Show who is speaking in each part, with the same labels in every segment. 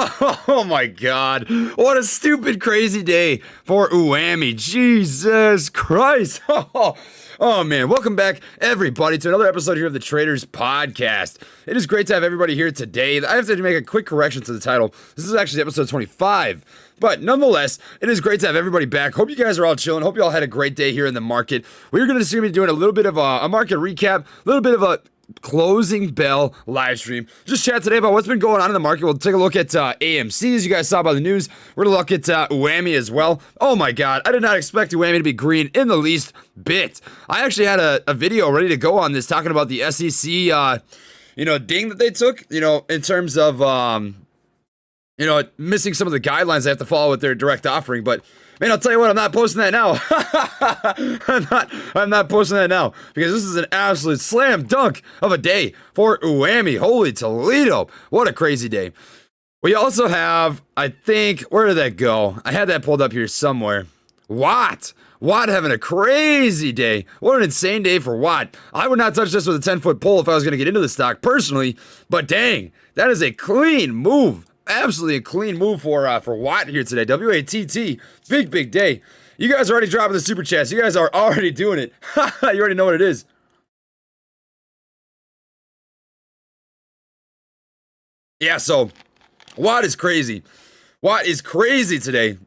Speaker 1: Oh my god. What a stupid, crazy day for UAMY. Jesus Christ. Oh man, welcome back everybody to another episode here of the Traders Podcast. It is great to have everybody here today. I have to make a quick correction to the title. This is actually episode 25. But nonetheless, it is great to have everybody back. Hope you guys are all chilling. Hope you all had a great day here in the market. We're going to be doing a little bit of a market recap, a little bit of a closing bell live stream. Just chat today about what's been going on in the market. We'll take a look at AMC, as you guys saw by the news. We're gonna look at UAMY as well. Oh my god, I did not expect UAMY to be green in the least bit. I actually had a video ready to go on this, talking about the SEC ding that they took, in terms of missing some of the guidelines they have to follow with their direct offering. But man, I'll tell you what, I'm not posting that now. I'm not posting that now, because this is an absolute slam dunk of a day for UAMY. Holy Toledo. What a crazy day. We also have, I think, where did that go? I had that pulled up here somewhere. Watt having a crazy day. What an insane day for Watt. I would not touch this with a 10-foot pole if I was going to get into the stock personally, but dang, that is a clean move. Absolutely a clean move for Watt here today. WATT, big day. You guys are already dropping the super chats. You guys are already doing it. You already know what it is. Yeah, so Watt is crazy. Watt is crazy today.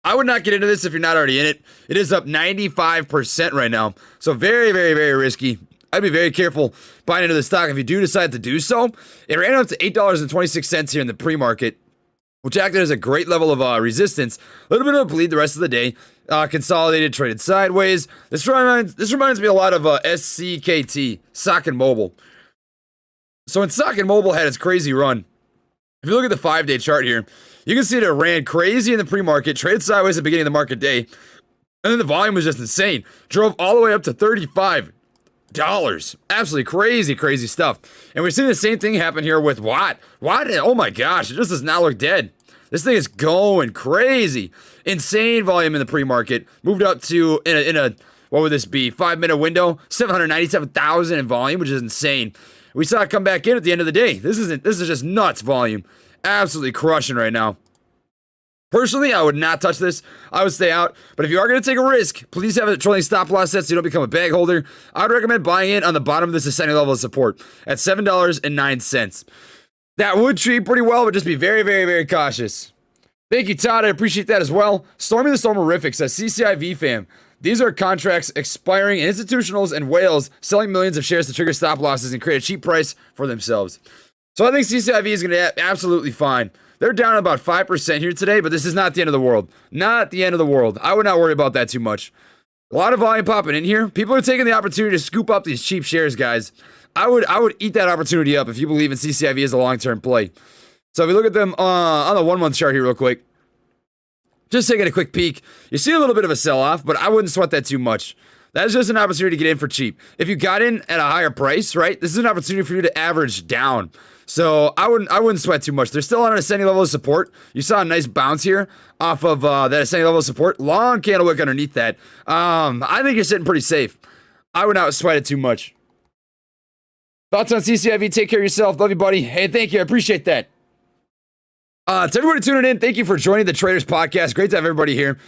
Speaker 1: I would not get into this if you're not already in it. It is up 95% right now. So very risky. I'd be very careful buying into the stock if you do decide to do so. It ran up to $8.26 here in the pre-market, which acted as a great level of resistance. A little bit of a bleed the rest of the day. Consolidated, traded sideways. This reminds me a lot of SCKT, Stock and Mobile. So when Stock and Mobile had its crazy run, if you look at the 5-day chart here, you can see that it ran crazy in the pre-market, traded sideways at the beginning of the market day, and then the volume was just insane. Drove all the way up to $35. Absolutely crazy stuff. And we're seeing the same thing happen here with Watt. Oh my gosh, it just does not look dead. This thing is going crazy. Insane volume in the pre-market. Moved up to, in a what would this be, 5-minute window, 797,000 in volume, which is insane. We saw it come back in at the end of the day. This is just nuts volume. Absolutely crushing right now. Personally, I would not touch this. I would stay out. But if you are going to take a risk, please have a trailing stop loss set so you don't become a bag holder. I would recommend buying in on the bottom of this ascending level of support at $7.09. That would treat pretty well, but just be very cautious. Thank you, Todd. I appreciate that as well. Stormy the Stormerific says, CCIV fam. These are contracts expiring, and institutionals and whales selling millions of shares to trigger stop losses and create a cheap price for themselves. So I think CCIV is going to be absolutely fine. They're down about 5% here today, but this is not the end of the world. Not the end of the world. I would not worry about that too much. A lot of volume popping in here. People are taking the opportunity to scoop up these cheap shares, guys. I would eat that opportunity up if you believe in CCIV as a long-term play. So if we look at them on the 1-month chart here real quick, just taking a quick peek, you see a little bit of a sell-off, but I wouldn't sweat that too much. That is just an opportunity to get in for cheap. If you got in at a higher price, right, this is an opportunity for you to average down. So I wouldn't sweat too much. They're still on an ascending level of support. You saw a nice bounce here off of that ascending level of support. Long candle wick underneath that. I think you're sitting pretty safe. I would not sweat it too much. Thoughts on CCIV? Take care of yourself. Love you, buddy. Hey, thank you. I appreciate that. To everybody tuning in, thank you for joining the Traders Podcast. Great to have everybody here.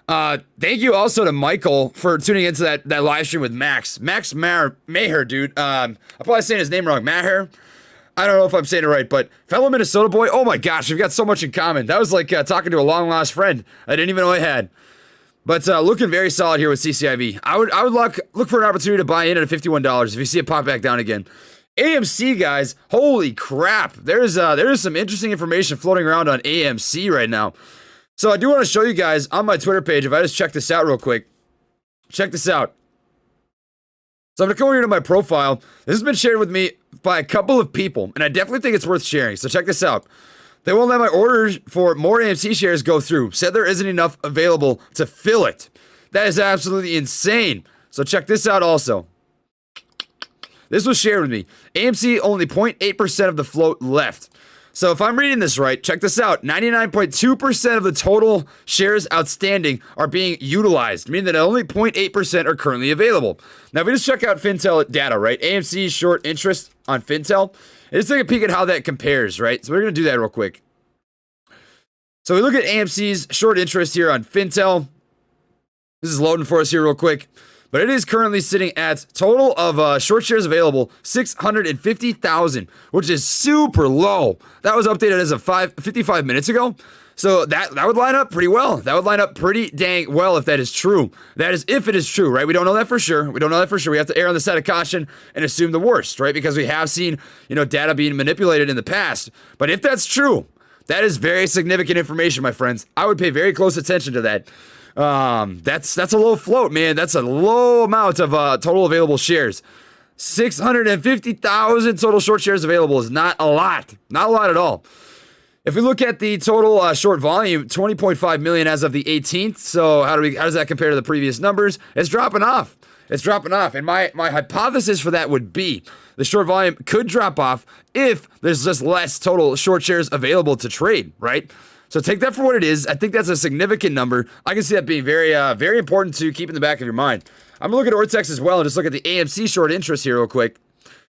Speaker 1: Thank you also to Michael for tuning into that live stream with Max. Max Maher, dude. I'm probably saying his name wrong. Maher. I don't know if I'm saying it right, but fellow Minnesota boy, oh my gosh, we've got so much in common. That was like talking to a long-lost friend I didn't even know I had. But looking very solid here with CCIV. I would look for an opportunity to buy in at $51 if you see it pop back down again. AMC, guys, holy crap. There's some interesting information floating around on AMC right now. So I do want to show you guys on my Twitter page, if I just check this out real quick. Check this out. So I'm going to come over here to my profile. This has been shared with me by a couple of people, and I definitely think it's worth sharing. So check this out. They won't let my orders for more AMC shares go through. Said there isn't enough available to fill it. That is absolutely insane. So check this out also. This was shared with me. AMC only 0.8% of the float left. So if I'm reading this right, check this out. 99.2% of the total shares outstanding are being utilized, meaning that only 0.8% are currently available. Now, if we just check out Fintel data, right? AMC's short interest on Fintel. And just take a peek at how that compares, right? So we're going to do that real quick. So we look at AMC's short interest here on Fintel. This is loading for us here real quick. But it is currently sitting at total of short shares available, 650,000, which is super low. That was updated as of 55 minutes ago. So that would line up pretty well. That would line up pretty dang well if that is true. That is if it is true, right? We don't know that for sure. We don't know that for sure. We have to err on the side of caution and assume the worst, right? Because we have seen, data being manipulated in the past. But if that's true, that is very significant information, my friends. I would pay very close attention to that. That's a low float, man. That's a low amount of total available shares. 650,000 total short shares available is not a lot. Not a lot at all. If we look at the total short volume, 20.5 million as of the 18th. So how does that compare to the previous numbers? It's dropping off. It's dropping off. And my hypothesis for that would be the short volume could drop off if there's just less total short shares available to trade, right? So take that for what it is. I think that's a significant number. I can see that being very, very important to keep in the back of your mind. I'm going to look at Ortex as well and just look at the AMC short interest here real quick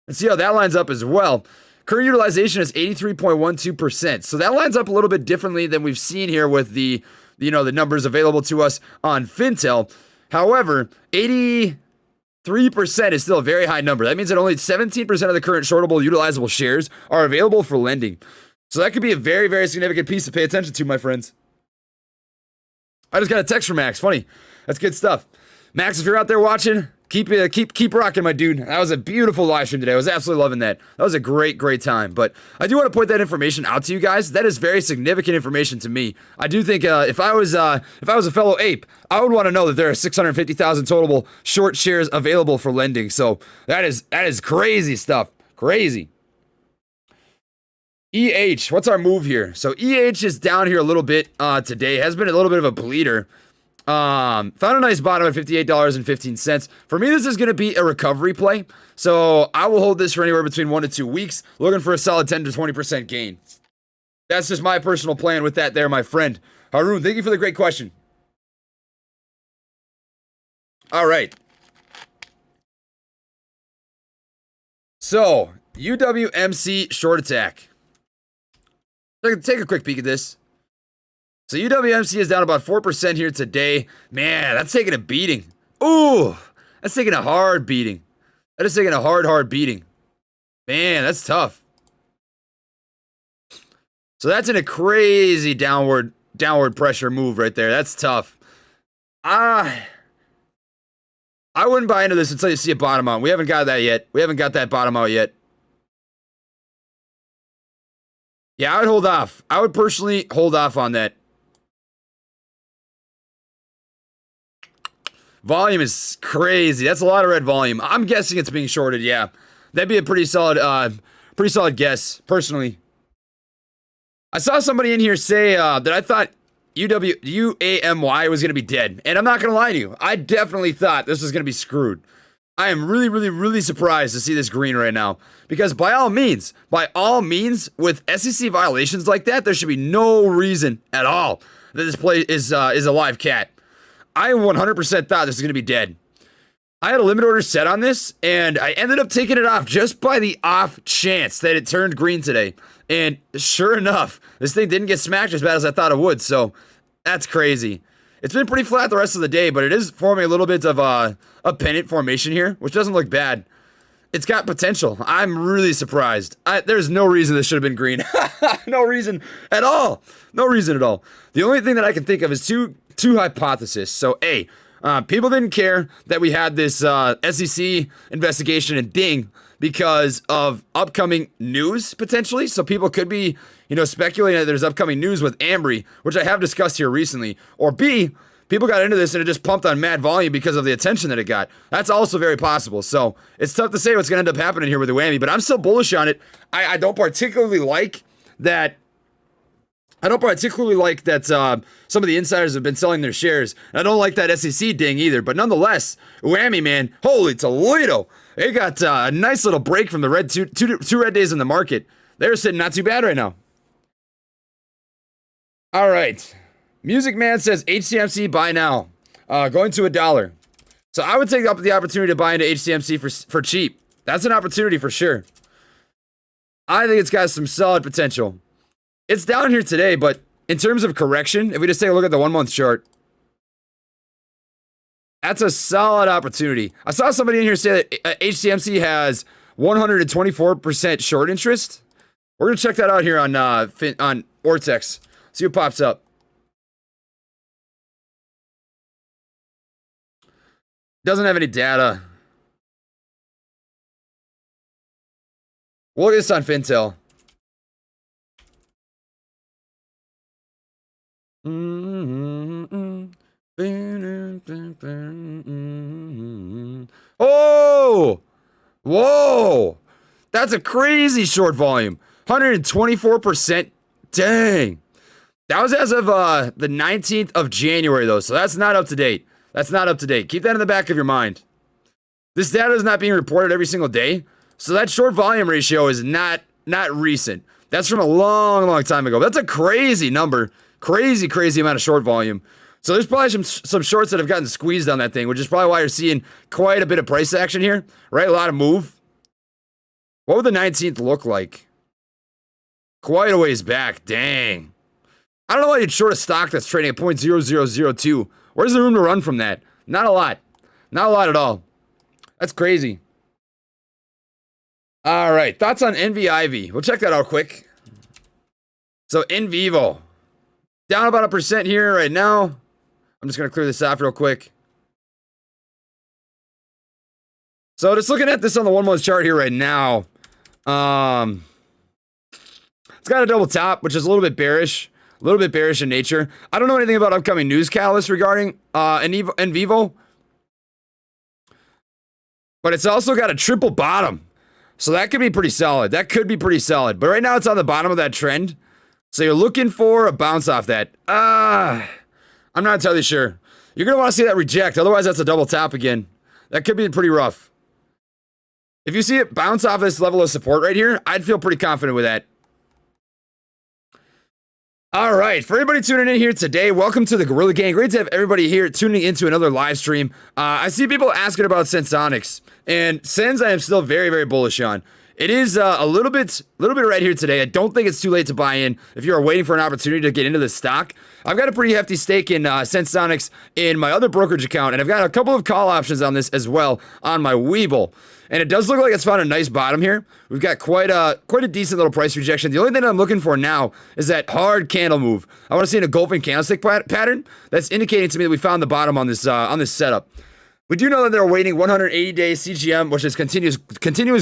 Speaker 1: and see how that lines up as well. Current utilization is 83.12%. So that lines up a little bit differently than we've seen here with the numbers available to us on Fintel. However, 83% is still a very high number. That means that only 17% of the current shortable utilizable shares are available for lending. So that could be a very, very significant piece to pay attention to, my friends. I just got a text from Max. Funny. That's good stuff. Max, if you're out there watching, keep rocking, my dude. That was a beautiful live stream today. I was absolutely loving that. That was a great, great time. But I do want to point that information out to you guys. That is very significant information to me. I do think if I was a fellow ape, I would want to know that there are 650,000 total short shares available for lending. So that is crazy stuff. Crazy. EH, what's our move here? So EH is down here a little bit today. Has been a little bit of a bleeder. Found a nice bottom at $58.15. For me, this is going to be a recovery play. So I will hold this for anywhere between 1 to 2 weeks, looking for a solid 10 to 20% gain. That's just my personal plan with that there, my friend. Haroon, thank you for the great question. All right. So, UWMC short attack. Take a quick peek at this. So UWMC is down about 4% here today. Man, that's taking a beating. Ooh, that's taking a hard beating. That is taking a hard beating. Man, that's tough. So that's in a crazy downward pressure move right there. That's tough. I wouldn't buy into this until you see a bottom out. We haven't got that yet. We haven't got that bottom out yet. Yeah, I would hold off. I would personally hold off on that. Volume is crazy. That's a lot of red volume. I'm guessing it's being shorted, yeah. That'd be a pretty solid guess, personally. I saw somebody in here say that I thought UAMY was going to be dead. And I'm not going to lie to you. I definitely thought this was going to be screwed. I am really surprised to see this green right now. Because by all means, with SEC violations like that, there should be no reason at all that this play is a live cat. I 100% thought this was going to be dead. I had a limit order set on this, and I ended up taking it off just by the off chance that it turned green today. And sure enough, this thing didn't get smacked as bad as I thought it would, so that's crazy. It's been pretty flat the rest of the day, but it is forming a little bit of a pennant formation here, which doesn't look bad. It's got potential. I'm really surprised. There's no reason this should have been green. No reason at all. No reason at all. The only thing that I can think of is two hypotheses. So A, people didn't care that we had this SEC investigation and ding because of upcoming news, potentially. So people could be, speculating that there's upcoming news with Ambry, which I have discussed here recently. Or B, people got into this and it just pumped on mad volume because of the attention that it got. That's also very possible. So it's tough to say what's going to end up happening here with the UAMY, but I'm still bullish on it. I don't particularly like that. Some of the insiders have been selling their shares. I don't like that SEC ding either. But nonetheless, UAMY, man, holy Toledo. They got a nice little break from the red two red days in the market. They're sitting not too bad right now. All right. Music Man says HCMC buy now. Going to $1. So I would take up the opportunity to buy into HCMC for cheap. That's an opportunity for sure. I think it's got some solid potential. It's down here today, but in terms of correction, if we just take a look at the 1 month chart, that's a solid opportunity. I saw somebody in here say that HCMC has 124% short interest. We're gonna check that out here on Ortex. See what pops up. Doesn't have any data. We'll look at this on Fintel. Oh! Whoa! That's a crazy short volume. 124%. Dang. That was as of the 19th of January, though, so that's not up to date. That's not up to date. Keep that in the back of your mind. This data is not being reported every single day, so that short volume ratio is not recent. That's from a long time ago. That's a crazy number. Crazy amount of short volume. So there's probably some shorts that have gotten squeezed on that thing, which is probably why you're seeing quite a bit of price action here, right? A lot of move. What would the 19th look like? Quite a ways back. Dang. I don't know why you'd short a stock that's trading at 0.0002. Where's the room to run from that? Not a lot. Not a lot at all. That's crazy. All right. Thoughts on NVIV? We'll check that out quick. So NVIVO. Down about 1% here right now. I'm just going to clear this off real quick. So just looking at this on the 1 month chart here right now. It's got a double top, which is a little bit bearish. A little bit bearish in nature. I don't know anything about upcoming news catalysts regarding NVIVO. But it's also got a triple bottom. So that could be pretty solid. That could be pretty solid. But right now it's on the bottom of that trend. So you're looking for a bounce off that. I'm not entirely sure. You're going to want to see that reject. Otherwise, that's a double top again. That could be pretty rough. If you see it bounce off this level of support right here, I'd feel pretty confident with that. All right, for everybody tuning in here today, welcome to the Gorilla Gang. Great to have everybody here tuning into another live stream. I see people asking about Sensonics, and Sens I am still very bullish on. It is a little bit right here today. I don't think it's too late to buy in if you are waiting for an opportunity to get into the stock. I've got a pretty hefty stake in Sensonics in my other brokerage account, and I've got a couple of call options on this as well on my Webull. And it does look like it's found a nice bottom here. We've got quite a decent little price rejection. The only thing I'm looking for now is that hard candle move. I want to see an engulfing candlestick pattern that's indicating to me that we found the bottom on this setup. We do know that they're awaiting 180-day CGM, which is continuous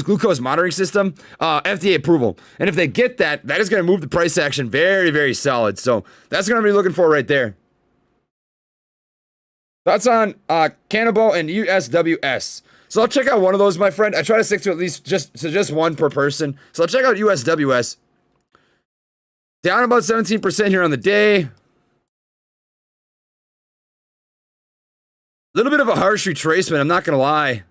Speaker 1: glucose monitoring system, FDA approval. And if they get that, that is going to move the price action very solid. So that's going to be looking for right there. Thoughts on Cannibal and USWS. So I'll check out one of those, my friend. I try to stick to at least just one per person. So I'll check out USWS. Down about 17% here on the day. A little bit of a harsh retracement, I'm not going to lie.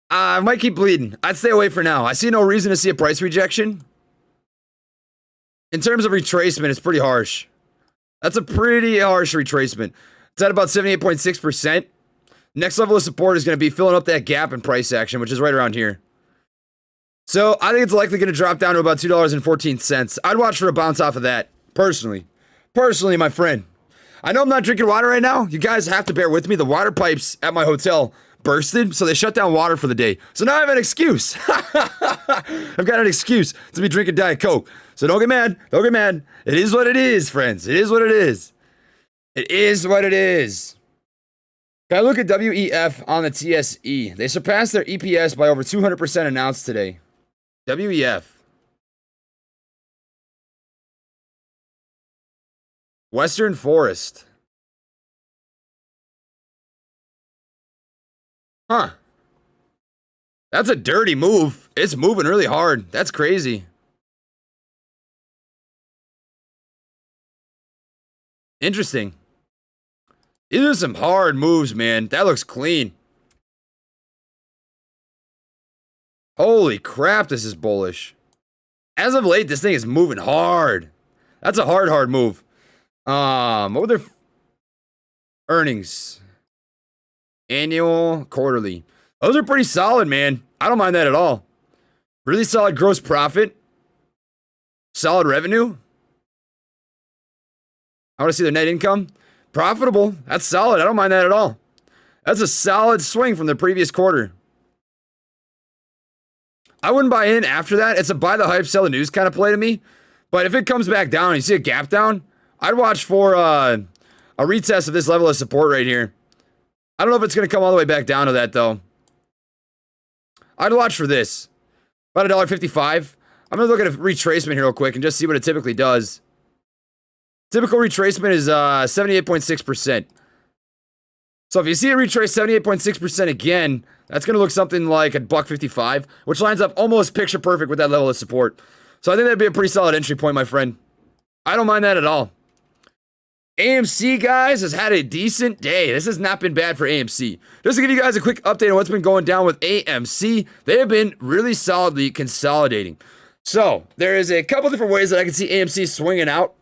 Speaker 1: I might keep bleeding. I'd stay away for now. I see no reason to see a price rejection. In terms of retracement, it's pretty harsh. That's a pretty harsh retracement. It's at about 78.6%. Next level of support is going to be filling up that gap in price action, which is right around here. So I think it's likely going to drop down to about $2.14. I'd watch for a bounce off of that, personally. Personally, my friend. I know I'm not drinking water right now. You guys have to bear with me. The water pipes at my hotel bursted, so they shut down water for the day. So now I have an excuse. I've got an excuse to be drinking Diet Coke. So don't get mad. Don't get mad. It is what it is, friends. It is what it is. It is what it is. Can I look at WEF on the TSE? They surpassed their EPS by over 200% announced today. WEF. Western Forest. Huh. That's a dirty move. It's moving really hard. That's crazy. Interesting. These are some hard moves, man. That looks clean. Holy crap, this is bullish. As of late, this thing is moving hard. That's a hard move. What were their earnings? Annual, quarterly. Those are pretty solid, man. I don't mind that at all. Really solid gross profit. Solid revenue. I want to see their net income. Profitable. That's solid. I don't mind that at all. That's a solid swing from the previous quarter. I wouldn't buy in after that. It's a buy the hype, sell the news kind of play to me. But if it comes back down and you see a gap down, I'd watch for a retest of this level of support right here. I don't know if it's going to come all the way back down to that, though. I'd watch for this. About $1.55. I'm going to look at a retracement here real quick and just see what it typically does. Typical retracement is 78.6%. So if you see it retrace 78.6% again, that's going to look something like a $1.55, which lines up almost picture perfect with that level of support. So I think that'd be a pretty solid entry point, my friend. I don't mind that at all. AMC, guys, has had a decent day. This has not been bad for AMC. Just to give you guys a quick update on what's been going down with AMC, they have been really solidly consolidating. So there is a couple different ways that I can see AMC swinging out.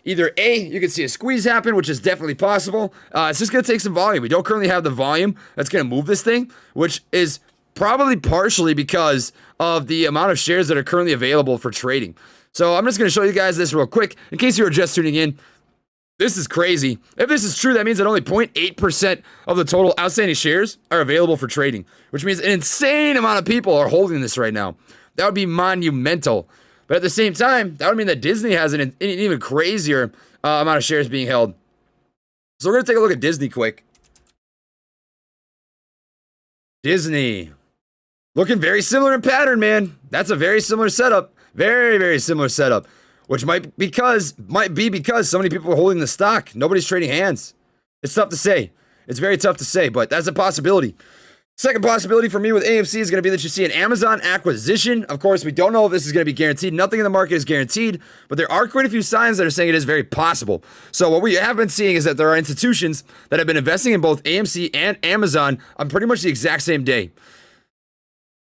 Speaker 1: Either A, you can see a squeeze happen, which is definitely possible. It's just going to take some volume. We don't currently have the volume that's going to move this thing, which is probably partially because of the amount of shares that are currently available for trading. So I'm just going to show you guys this real quick in case you were just tuning in. This is crazy. If this is true, that means that only 0.8% of the total outstanding shares are available for trading, which means an insane amount of people are holding this right now. That would be monumental. But at the same time, that would mean that Disney has an even crazier amount of shares being held. So we're going to take a look at Disney quick. Disney. Looking very similar in pattern, man. That's a very similar setup. Very, very similar setup. Which might be because so many people are holding the stock. Nobody's trading hands. It's tough to say. It's very tough to say, but that's a possibility. Second possibility for me with AMC is going to be that you see an Amazon acquisition. Of course, we don't know if this is going to be guaranteed. Nothing in the market is guaranteed, but there are quite a few signs that are saying it is very possible. So what we have been seeing is that there are institutions that have been investing in both AMC and Amazon on pretty much the exact same day.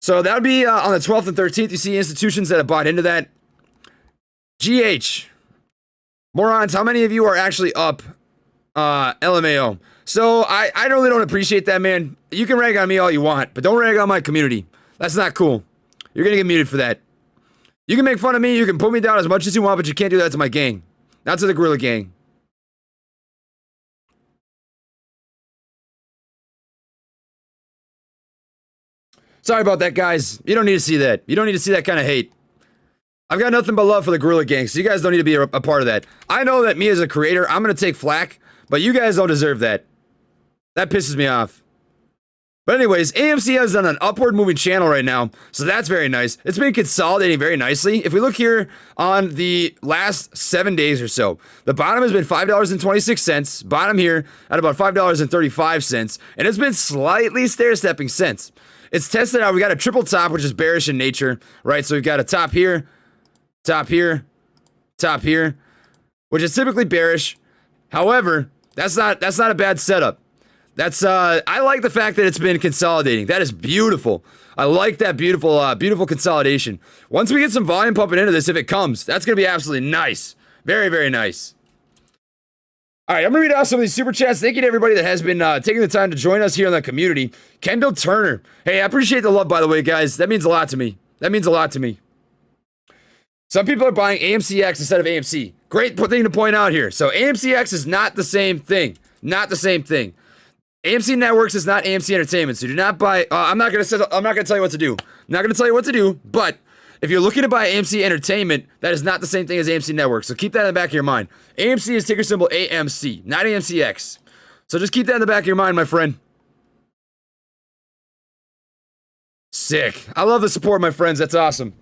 Speaker 1: So that would be on the 12th and 13th. You see institutions that have bought into that. GH. Morons, how many of you are actually up LMAO? So I really don't appreciate that, man. You can rag on me all you want, but don't rag on my community. That's not cool. You're going to get muted for that. You can make fun of me. You can put me down as much as you want, but you can't do that to my gang. Not to the Gorilla Gang. Sorry about that, guys. You don't need to see that. You don't need to see that kind of hate. I've got nothing but love for the Gorilla Gang, so you guys don't need to be a part of that. I know that me as a creator, I'm going to take flack, but you guys don't deserve that. That pisses me off. But anyways, AMC is on an upward moving channel right now, so that's very nice. It's been consolidating very nicely. If we look here on the last 7 days or so, the bottom has been $5.26, bottom here at about $5.35, and it's been slightly stair-stepping since. It's tested out. We got a triple top, which is bearish in nature, right? So we've got a top here, top here, top here, which is typically bearish. However, that's not a bad setup. That's I like the fact that it's been consolidating. That is beautiful. I like that beautiful consolidation. Once we get some volume pumping into this, if it comes, that's gonna be absolutely nice. Very, very nice. All right, I'm gonna read out some of these super chats. Thank you to everybody that has been taking the time to join us here in the community. Kendall Turner. Hey, I appreciate the love, by the way, guys. That means a lot to me. That means a lot to me. Some people are buying AMCX instead of AMC. Great thing to point out here. So AMCX is not the same thing. Not the same thing. AMC Networks is not AMC Entertainment. So do not buy. I'm not gonna tell you what to do. I'm not gonna tell you what to do. But if you're looking to buy AMC Entertainment, that is not the same thing as AMC Networks. So keep that in the back of your mind. AMC is ticker symbol AMC, not AMCX. So just keep that in the back of your mind, my friend. Sick. I love the support, my friends. That's awesome.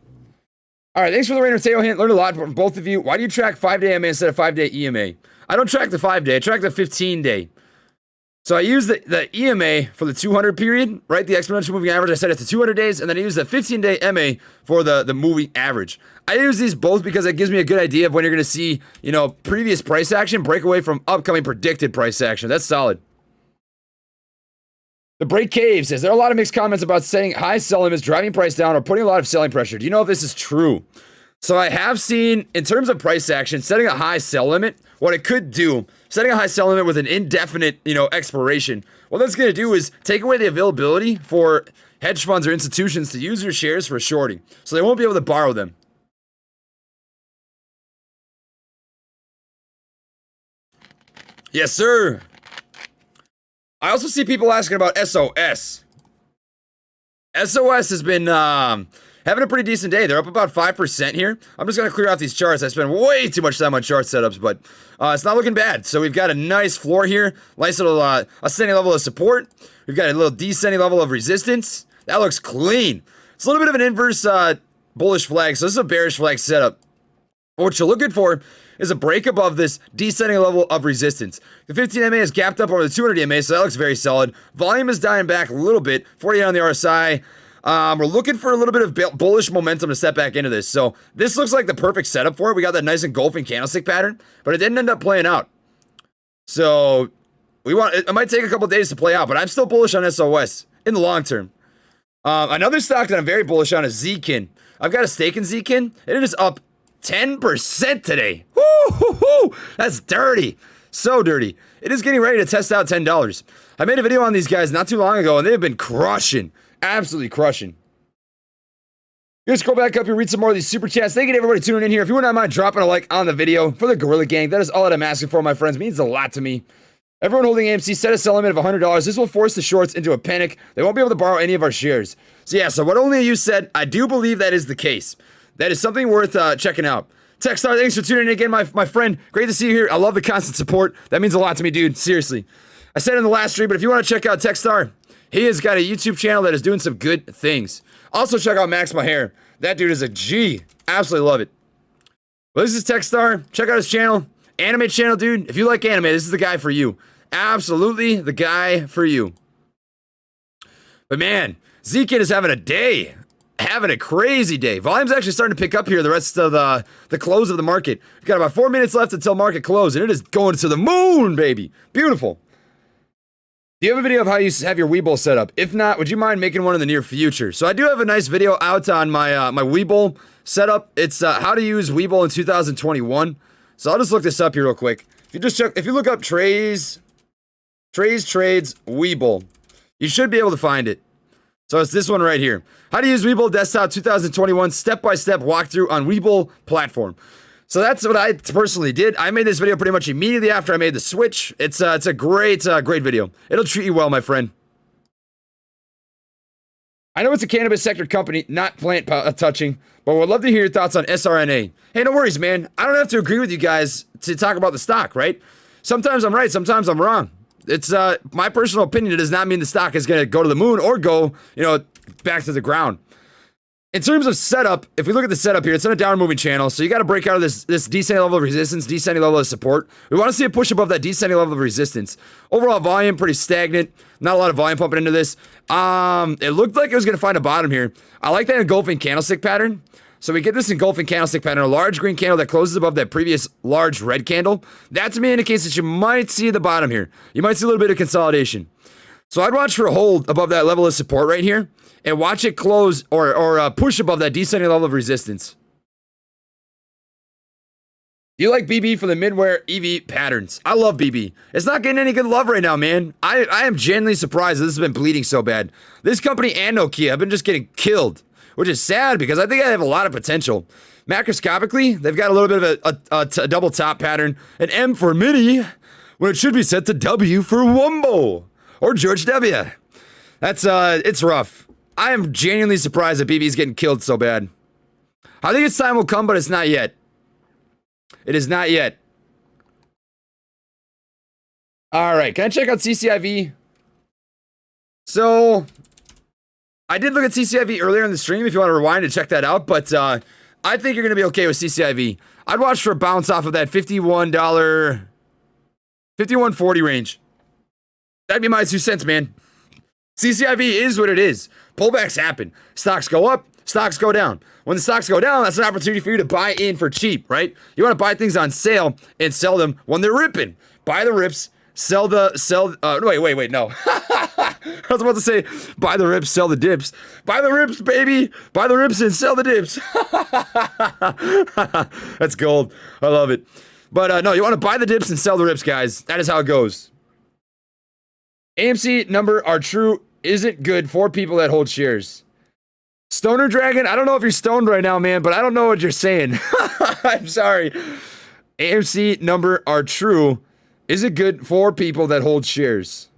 Speaker 1: All right, thanks for the Rainer Teo hint. Learned a lot from both of you. Why do you track 5-day MA instead of 5-day EMA? I don't track the 5-day. I track the 15-day. So I use the EMA for the 200 period, right? The exponential moving average. I set it to 200 days, and then I use the 15-day MA for the moving average. I use these both because it gives me a good idea of when you're going to see, previous price action break away from upcoming predicted price action. That's solid. The Break Cave says, there are a lot of mixed comments about setting high sell limits, driving price down, or putting a lot of selling pressure. Do you know if this is true? So I have seen, in terms of price action, setting a high sell limit, what it could do, setting a high sell limit with an indefinite, expiration, what that's going to do is take away the availability for hedge funds or institutions to use your shares for shorting. So they won't be able to borrow them. Yes, sir. I also see people asking about SOS. SOS has been having a pretty decent day. They're up about 5% here. I'm just going to clear out these charts. I spend way too much time on chart setups, but it's not looking bad. So we've got a nice floor here. Nice little ascending level of support. We've got a little descending level of resistance. That looks clean. It's a little bit of an inverse bullish flag. So this is a bearish flag setup. What you're looking for is a break above this descending level of resistance. The 15 MA is gapped up over the 200 MA, so that looks very solid. Volume is dying back a little bit. 48 on the RSI. We're looking for a little bit of bullish momentum to step back into this. So this looks like the perfect setup for it. We got that nice engulfing candlestick pattern, but it didn't end up playing out. So it might take a couple days to play out, but I'm still bullish on SOS in the long term. Another stock that I'm very bullish on is ZKIN. I've got a stake in ZKIN, and it is up 10% today. Woo-hoo-hoo! That's dirty. So dirty. It is getting ready to test out $10. I made a video on these guys not too long ago, and they've been crushing. Absolutely crushing. Here's scroll back up here, read some more of these super chats. Thank you to everybody tuning in here. If you would not mind dropping a like on the video for the Gorilla Gang, that is all that I'm asking for, my friends. It means a lot to me. Everyone holding AMC set a sell limit of $100. This will force the shorts into a panic. They won't be able to borrow any of our shares. So yeah, so what only you said, I do believe that is the case. That is something worth checking out. Techstar, thanks for tuning in again, my friend. Great to see you here. I love the constant support. That means a lot to me, dude. Seriously. I said it in the last stream, but if you want to check out Techstar, he has got a YouTube channel that is doing some good things. Also, check out Max My Hair. That dude is a G. Absolutely love it. Well, this is Techstar. Check out his channel. Anime channel, dude. If you like anime, this is the guy for you. Absolutely the guy for you. But man, ZKIN is having a day. Having a crazy day. Volume's actually starting to pick up here the rest of the close of the market. We've got about 4 minutes left until market close, and it is going to the moon, baby. Beautiful. Do you have a video of how you have your Webull set up? If not, would you mind making one in the near future? So I do have a nice video out on my my Webull setup. It's how to use Webull in 2021. So I'll just look this up here real quick. If you look up Trades Webull, you should be able to find it. So it's this one right here. How to use Webull Desktop 2021 step-by-step walkthrough on Webull platform. So that's what I personally did. I made this video pretty much immediately after I made the switch. It's a great video. It'll treat you well, my friend. I know it's a cannabis sector company, not plant touching, but would love to hear your thoughts on SRNA. Hey, no worries, man. I don't have to agree with you guys to talk about the stock, right? Sometimes I'm right, sometimes I'm wrong. It's my personal opinion. It does not mean the stock is going to go to the moon or go, back to the ground. In terms of setup, if we look at the setup here, it's on a downward moving channel. So you got to break out of this descending level of resistance, descending level of support. We want to see a push above that descending level of resistance. Overall volume, pretty stagnant. Not a lot of volume pumping into this. It looked like it was going to find a bottom here. I like that engulfing candlestick pattern. So we get this engulfing candlestick pattern, a large green candle that closes above that previous large red candle. That to me indicates that you might see the bottom here. You might see a little bit of consolidation. So I'd watch for a hold above that level of support right here and watch it close or push above that descending level of resistance. Do you like BB for the midware EV patterns? I love BB. It's not getting any good love right now, man. I am genuinely surprised that this has been bleeding so bad. This company and Nokia have been just getting killed, which is sad because I think I have a lot of potential. Macroscopically, they've got a little bit of a double top pattern, an M for mini, when it should be set to W for Wumbo or George W. That's it's rough. I am genuinely surprised that BB's getting killed so bad. I think its time will come, but it's not yet. It is not yet. All right, can I check out CCIV? So I did look at CCIV earlier in the stream if you want to rewind and check that out, but I think you're going to be okay with CCIV. I'd watch for a bounce off of that $51, $51.40 range. That'd be my 2 cents, man. CCIV is what it is. Pullbacks happen. Stocks go up, stocks go down. When the stocks go down, that's an opportunity for you to buy in for cheap, right? You want to buy things on sale and sell them when they're ripping. Buy the rips, sell, no. I was about to say, buy the rips, sell the dips. Buy the rips, baby. Buy the rips and sell the dips. That's gold. I love it. But no, you want to buy the dips and sell the rips, guys. That is how it goes. AMC number are true. Isn't good for people that hold shares. Stoner Dragon, I don't know if you're stoned right now, man, but I don't know what you're saying. I'm sorry. AMC number are true. Is it good for people that hold shares?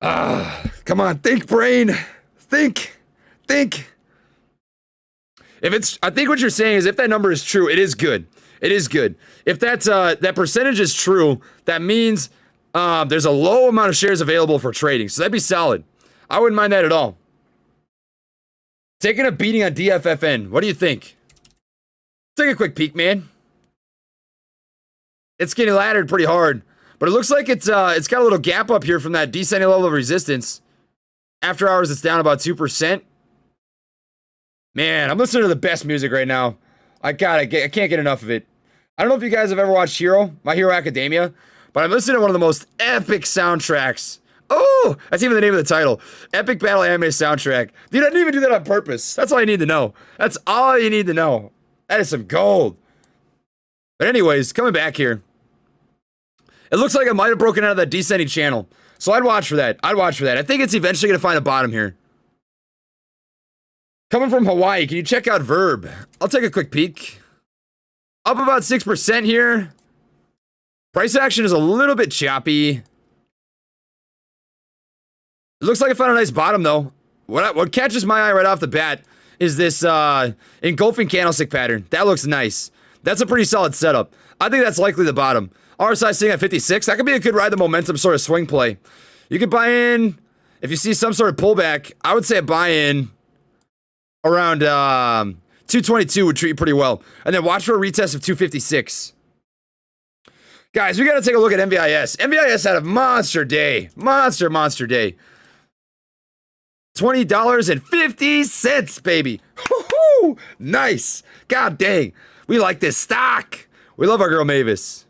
Speaker 1: Come on, think, brain. Think. If it's, I think what you're saying is if that number is true, it is good. It is good. If that's that percentage is true, that means there's a low amount of shares available for trading. So that'd be solid. I wouldn't mind that at all. Taking a beating on DFFN. What do you think? Take a quick peek, man. It's getting laddered pretty hard, but it looks like it's got a little gap up here from that descending level of resistance. After hours, it's down about 2%. Man, I'm listening to the best music right now. I can't get enough of it. I don't know if you guys have ever watched My Hero Academia, but I'm listening to one of the most epic soundtracks. Oh, that's even the name of the title. Epic Battle Anime Soundtrack. Dude, I didn't even do that on purpose. That's all you need to know. That's all you need to know. That is some gold. But anyways, coming back here. It looks like I might have broken out of that descending channel. So I'd watch for that. I think it's eventually going to find a bottom here. Coming from Hawaii, can you check out Verb? I'll take a quick peek. Up about 6% here. Price action is a little bit choppy. It looks like I found a nice bottom, though. What catches my eye right off the bat is this engulfing candlestick pattern. That looks nice. That's a pretty solid setup. I think that's likely the bottom. RSI sitting at 56. That could be a good ride the momentum sort of swing play. You could buy in, if you see some sort of pullback, I would say a buy in around 222 would treat you pretty well. And then watch for a retest of 256. Guys, we got to take a look at NVIS. NVIS had a monster day. Monster day. $20.50, baby. Woo-hoo! Nice. God dang. We like this stock. We love our girl Mavis.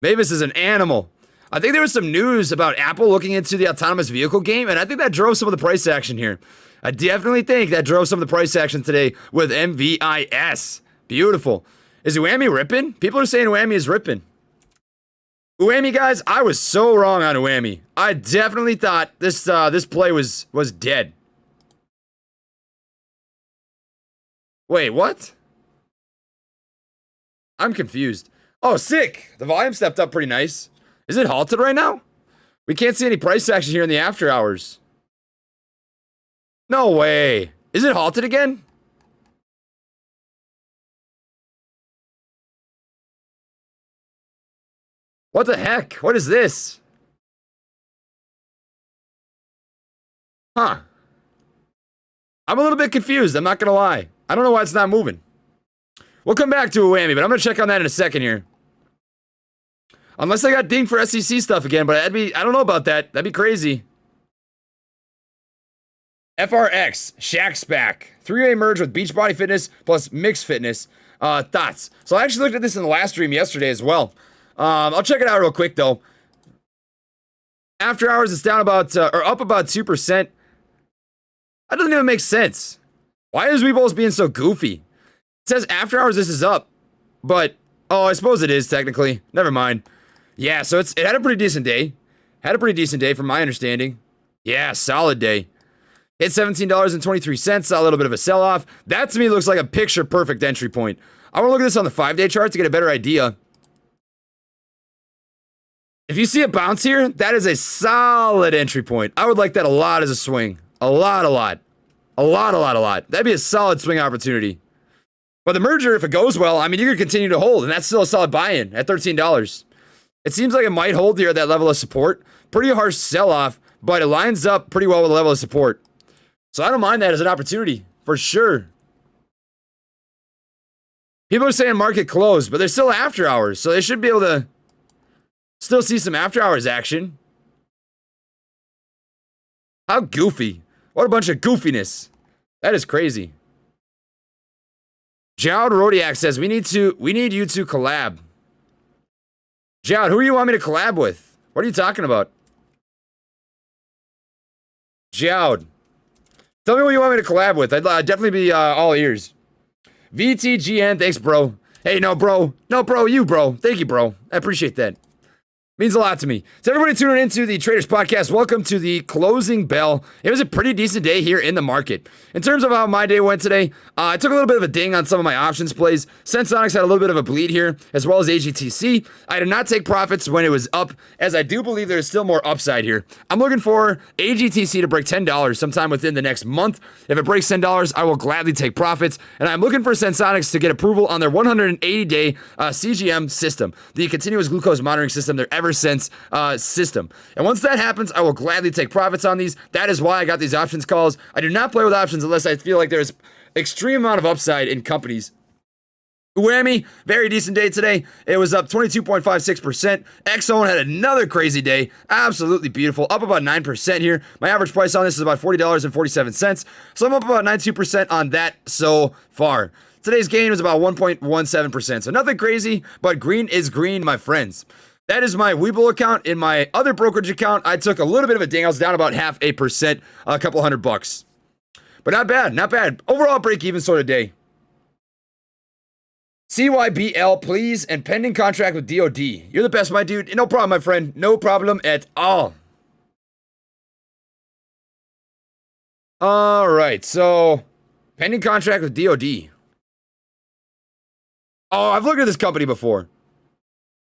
Speaker 1: Mavis is an animal. I think there was some news about Apple looking into the autonomous vehicle game, and I think that drove some of the price action here. I definitely think that drove some of the price action today with MVIS. Beautiful. Is UAMY ripping? People are saying UAMY is ripping. UAMY, guys, I was so wrong on UAMY. I definitely thought this play was dead. Wait, what? I'm confused. Oh, sick. The volume stepped up pretty nice. Is it halted right now? We can't see any price action here in the after hours. No way. Is it halted again? What the heck? What is this? Huh. I'm a little bit confused. I'm not going to lie. I don't know why it's not moving. We'll come back to UAMY, but I'm going to check on that in a second here. Unless I got dinged for SEC stuff again, but I don't know about that. That'd be crazy. FRX, Shaq's back. Three-way merge with Beachbody Fitness plus Mixed Fitness. Thoughts. So I actually looked at this in the last stream yesterday as well. I'll check it out real quick though. After hours, it's down about, or up about 2%. That doesn't even make sense. Why is Weebles being so goofy? It says after hours, this is up. But, oh, I suppose it is technically. Never mind. Yeah, so it had a pretty decent day. Had a pretty decent day from my understanding. Yeah, solid day. Hit $17.23, saw a little bit of a sell-off. That to me looks like a picture-perfect entry point. I want to look at this on the 5-day chart to get a better idea. If you see a bounce here, that is a solid entry point. I would like that a lot as a swing. A lot. That'd be a solid swing opportunity. But the merger, if it goes well, I mean, you could continue to hold, and that's still a solid buy-in at $13. It seems like it might hold here at that level of support. Pretty harsh sell-off, but it lines up pretty well with the level of support. So I don't mind that as an opportunity, for sure. People are saying market closed, but they're still after hours, so they should be able to still see some after hours action. How goofy. What a bunch of goofiness. That is crazy. Jowd Rodiak says, we need you to collab. Jowd, who do you want me to collab with? What are you talking about? Jowd. Tell me what you want me to collab with. I'd definitely be all ears. VTGN, thanks, bro. Hey, no, bro. No, bro, you, bro. Thank you, bro. I appreciate that. Means a lot to me. To everybody tuning into the Traders Podcast, welcome to the closing bell. It was a pretty decent day here in the market. In terms of how my day went today, I took a little bit of a ding on some of my options plays. Sensonics had a little bit of a bleed here, as well as AGTC. I did not take profits when it was up, as I do believe there is still more upside here. I'm looking for AGTC to break $10 sometime within the next month. If it breaks $10, I will gladly take profits. And I'm looking for Sensonics to get approval on their 180-day CGM system, the continuous glucose monitoring system, their EverSense system. And once that happens, I will gladly take profits on these. That is why I got these options calls. I do not play with options unless I feel like there's extreme amount of upside in companies. UAMY, very decent day today. It was up 22.56%. Exxon had another crazy day. Absolutely beautiful. Up about 9% here. My average price on this is about $40.47. So I'm up about 92% on that so far. Today's gain was about 1.17%. So nothing crazy, but green is green, my friends. That is my Webull account. In my other brokerage account, I took a little bit of a ding. I was down about 0.5%, a couple $100. But not bad, not bad. Overall break even sort of day. CYBL, please, and pending contract with DOD. You're the best, my dude. No problem, my friend. No problem at all. All right, so pending contract with DOD. Oh, I've looked at this company before.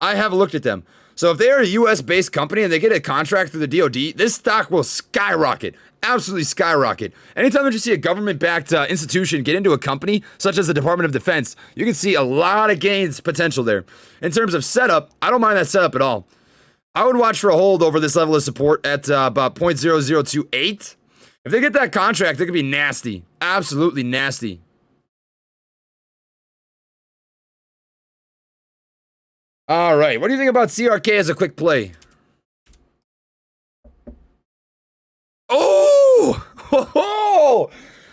Speaker 1: I have looked at them. So if they are a US-based company and they get a contract through the DOD, this stock will skyrocket. Absolutely skyrocket. Anytime that you see a government-backed institution get into a company, such as the Department of Defense, you can see a lot of gains potential there. In terms of setup, I don't mind that setup at all. I would watch for a hold over this level of support at about 0.0028. If they get that contract, it could be nasty. Absolutely nasty. All right, what do you think about CRK as a quick play? Oh!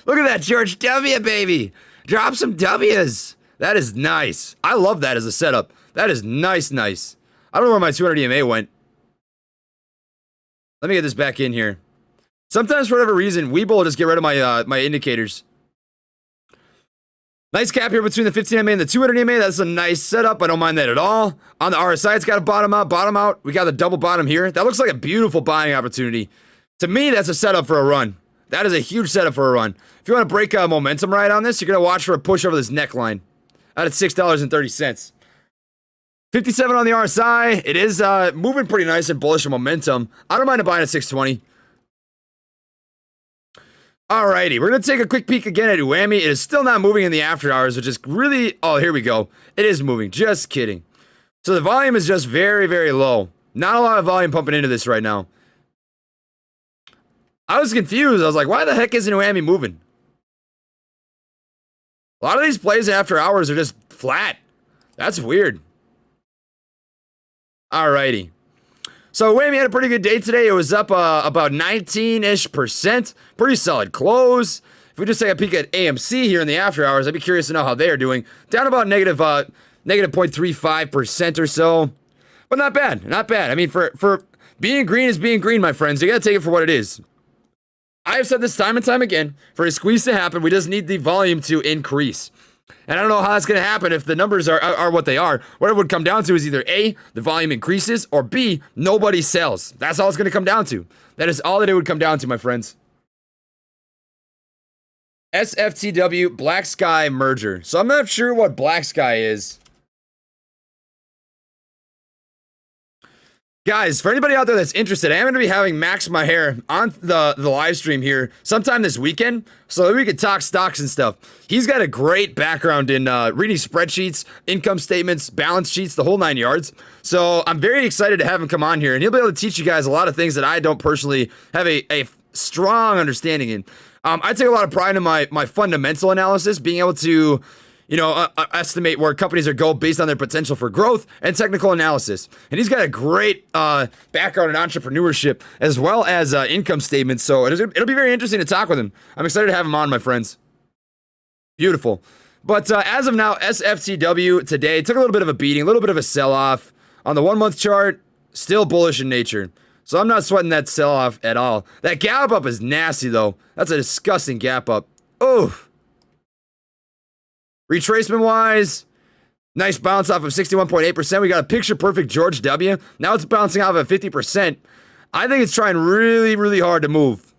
Speaker 1: Look at that, George W, baby. Drop some W's. That is nice. I love that as a setup. That is nice, nice. I don't know where my 200 EMA went. Let me get this back in here. Sometimes, for whatever reason, Webull will just get rid of my my indicators. Nice cap here between the 15 EMA and the 200 EMA. That's a nice setup. I don't mind that at all. On the RSI, it's got a bottom out. We got the double bottom here. That looks like a beautiful buying opportunity. To me, that's a setup for a run. That is a huge setup for a run. If you want to break a momentum ride on this, you're going to watch for a push over this neckline out at $6.30. 57 on the RSI. It is moving pretty nice and bullish in momentum. I don't mind buying at 620. Alrighty, we're going to take a quick peek again at UAMY. It is still not moving in the after hours, which is really... Oh, here we go. It is moving. Just kidding. So the volume is just very, very low. Not a lot of volume pumping into this right now. I was confused. I was like, why the heck isn't UAMY moving? A lot of these plays after hours are just flat. That's weird. Alrighty. So UAMY had a pretty good day today. It was up about 19-ish%. Pretty solid close. If we just take a peek at AMC here in the after hours, I'd be curious to know how they are doing. Down about negative 0.35% or so. But not bad. Not bad. I mean, for being green is being green, my friends. You got to take it for what it is. I have said this time and time again. For a squeeze to happen, we just need the volume to increase. And I don't know how that's going to happen if the numbers are what they are. What it would come down to is either A, the volume increases, or B, nobody sells. That's all it's going to come down to. That is all that it would come down to, my friends. SFTW Black Sky merger. So I'm not sure what Black Sky is. Guys, for anybody out there that's interested, I am going to be having Max Maher on the live stream here sometime this weekend so that we could talk stocks and stuff. He's got a great background in reading spreadsheets, income statements, balance sheets, the whole 9 yards. So I'm very excited to have him come on here, and he'll be able to teach you guys a lot of things that I don't personally have a strong understanding in. I take a lot of pride in my fundamental analysis, being able to... estimate where companies are going based on their potential for growth and technical analysis. And he's got a great background in entrepreneurship as well as income statements. So it'll be very interesting to talk with him. I'm excited to have him on, my friends. Beautiful. But as of now, SFTW today took a little bit of a beating, a little bit of a sell-off. On the 1 month chart, still bullish in nature. So I'm not sweating that sell-off at all. That gap up is nasty, though. That's a disgusting gap up. Oh. Retracement wise, Nice bounce off of 61.8%. We got a picture perfect George W. Now it's bouncing off of 50%. I think it's trying really, really hard to move.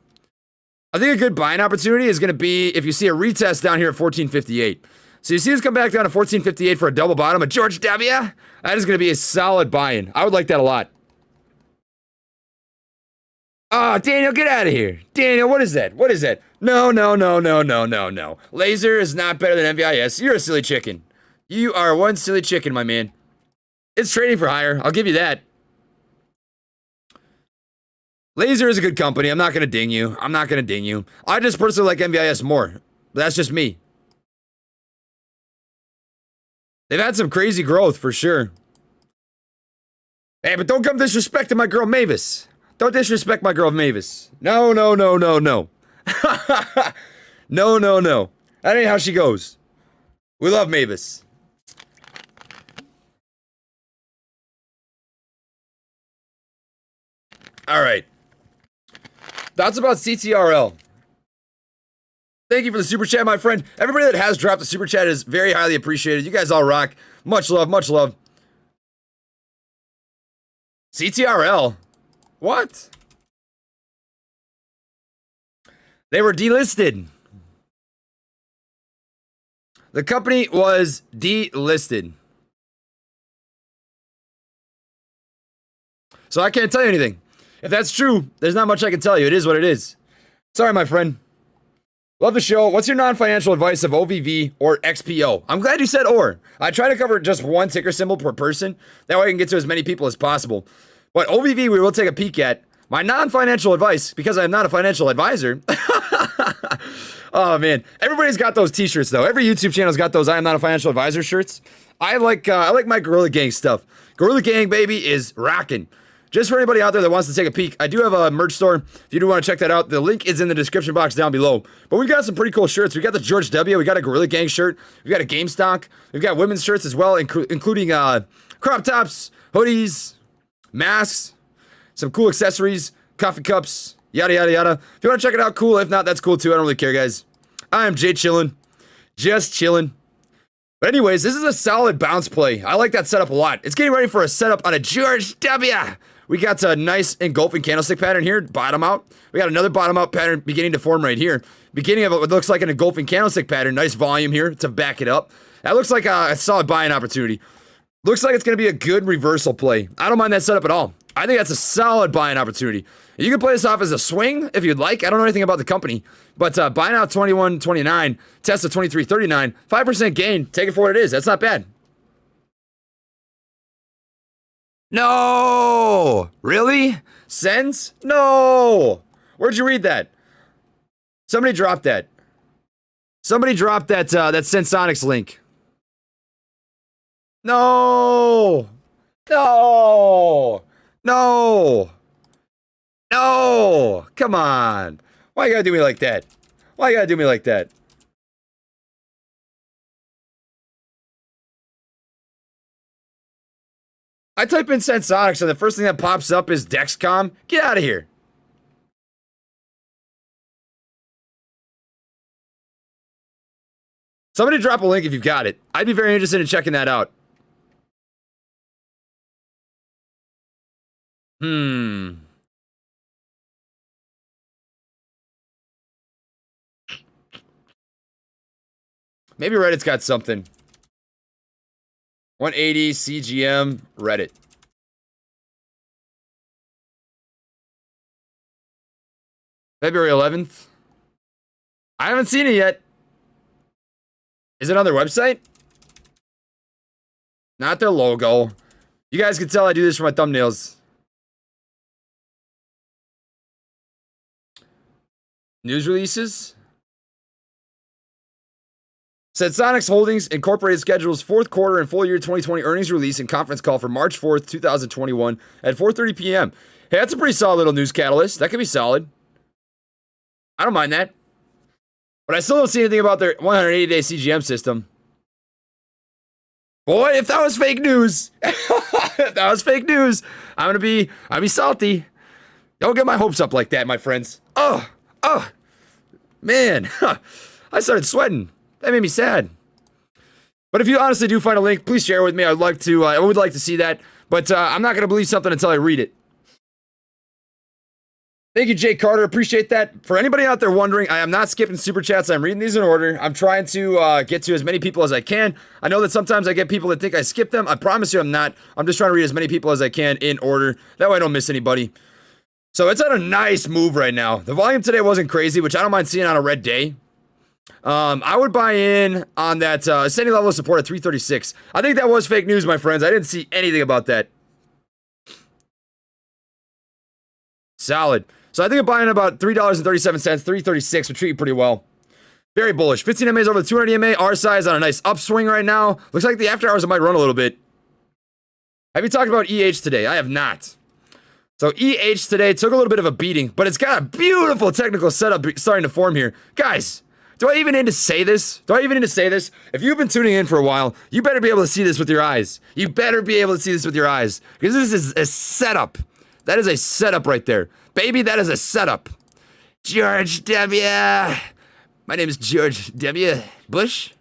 Speaker 1: I think a good buying opportunity is going to be if you see a retest down here at 1458. So you see this come back down to 1458 for a double bottom of George W. That is going to be a solid buy-in. I would like that a lot. Oh, Daniel, get out of here. Daniel, what is that? What is that? No. Laser is not better than NVIS. You're a silly chicken. You are one silly chicken, my man. It's trading for higher. I'll give you that. Laser is a good company. I'm not going to ding you. I just personally like NVIS more. That's just me. They've had some crazy growth for sure. Hey, but don't come disrespecting my girl Mavis. Don't disrespect my girl Mavis. No. No. That ain't how she goes. We love Mavis. All right. That's about CTRL. Thank you for the super chat, my friend. Everybody that has dropped the super chat is very highly appreciated. You guys all rock. Much love, much love. CTRL? What? They were delisted. The company was delisted. So I can't tell you anything. If that's true, there's not much I can tell you. It is what it is. Sorry, my friend. Love the show. What's your non-financial advice of OVV or XPO? I'm glad you said or. I try to cover just one ticker symbol per person. That way I can get to as many people as possible. But OVV we will take a peek at. My non-financial advice, because I'm not a financial advisor. Oh, man. Everybody's got those t-shirts, though. Every YouTube channel's got those I am not a financial advisor shirts. I like my Gorilla Gang stuff. Gorilla Gang, baby, is rocking. Just for anybody out there that wants to take a peek, I do have a merch store. If you do want to check that out, the link is in the description box down below. But we've got some pretty cool shirts. We got the George W. We got a Gorilla Gang shirt. We got a GameStop. We've got women's shirts as well, including crop tops, hoodies, masks, some cool accessories, coffee cups, yada, yada, yada. If you want to check it out, cool. If not, that's cool too. I don't really care, guys. I am Jay chillin'. Just chillin'. But anyways, this is a solid bounce play. I like that setup a lot. It's getting ready for a setup on a George W. We got a nice engulfing candlestick pattern here, bottom out. We got another bottom out pattern beginning to form right here. Beginning of what looks like an engulfing candlestick pattern. Nice volume here to back it up. That looks like a solid buying opportunity. Looks like it's going to be a good reversal play. I don't mind that setup at all. I think that's a solid buying opportunity. You can play this off as a swing if you'd like. I don't know anything about the company. But buying out 21.29, test of 23.39, 5% gain. Take it for what it is. That's not bad. No! Really? SENS? No! Where'd you read that? Somebody dropped that. Somebody dropped that Sensonics link. No! No! No! No! Come on! Why you gotta do me like that? Why you gotta do me like that? I type in Sensonics and the first thing that pops up is Dexcom. Get out of here. Somebody drop a link if you've got it. I'd be very interested in checking that out. Maybe Reddit's got something. 180 CGM Reddit. February 11th. I haven't seen it yet. Is it on their website? Not their logo. You guys can tell I do this for my thumbnails. News releases. Sensonics Holdings Incorporated schedules fourth quarter and full year 2020 earnings release and conference call for March 4th, 2021 at 4:30 p.m. Hey, that's a pretty solid little news catalyst. That could be solid. I don't mind that. But I still don't see anything about their 180-day CGM system. Boy, if that was fake news, if that was fake news, I'd be salty. Don't get my hopes up like that, my friends. Oh, man. I started sweating. That made me sad. But if you honestly do find a link, please share it with me. I would like to see that. But I'm not going to believe something until I read it. Thank you, Jay Carter. Appreciate that. For anybody out there wondering, I am not skipping super chats. I'm reading these in order. I'm trying to get to as many people as I can. I know that sometimes I get people that think I skip them. I promise you I'm not. I'm just trying to read as many people as I can in order. That way I don't miss anybody. So it's on a nice move right now. The volume today wasn't crazy, which I don't mind seeing on a red day. I would buy in on that ascending level of support at 336. I think that was fake news, my friends. I didn't see anything about that. Solid. So I think I'm buying about $3.37, 336 would treat you pretty well. Very bullish. 15 MAs over the 200 EMA. R size on a nice upswing right now. Looks like the after hours might run a little bit. Have you talked about EH today? I have not. So EH today took a little bit of a beating, but it's got a beautiful technical setup starting to form here. Guys, do I even need to say this? If you've been tuning in for a while, you better be able to see this with your eyes. Because this is a setup. That is a setup right there. Baby, that is a setup. George W. My name is George W. Bush,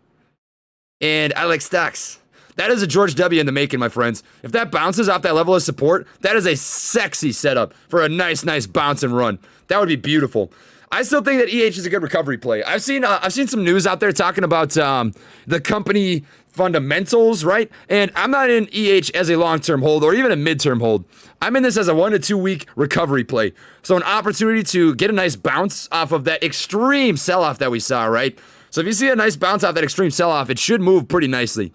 Speaker 1: and I like stocks. That is a George W. in the making, my friends. If that bounces off that level of support, that is a sexy setup for a nice bounce and run. That would be beautiful. I still think that EH is a good recovery play. I've seen some news out there talking about the company fundamentals, right? And I'm not in EH as a long-term hold or even a mid-term hold. I'm in this as a 1 to 2 week recovery play. So an opportunity to get a nice bounce off of that extreme sell-off that we saw, right? So if you see a nice bounce off that extreme sell-off, it should move pretty nicely.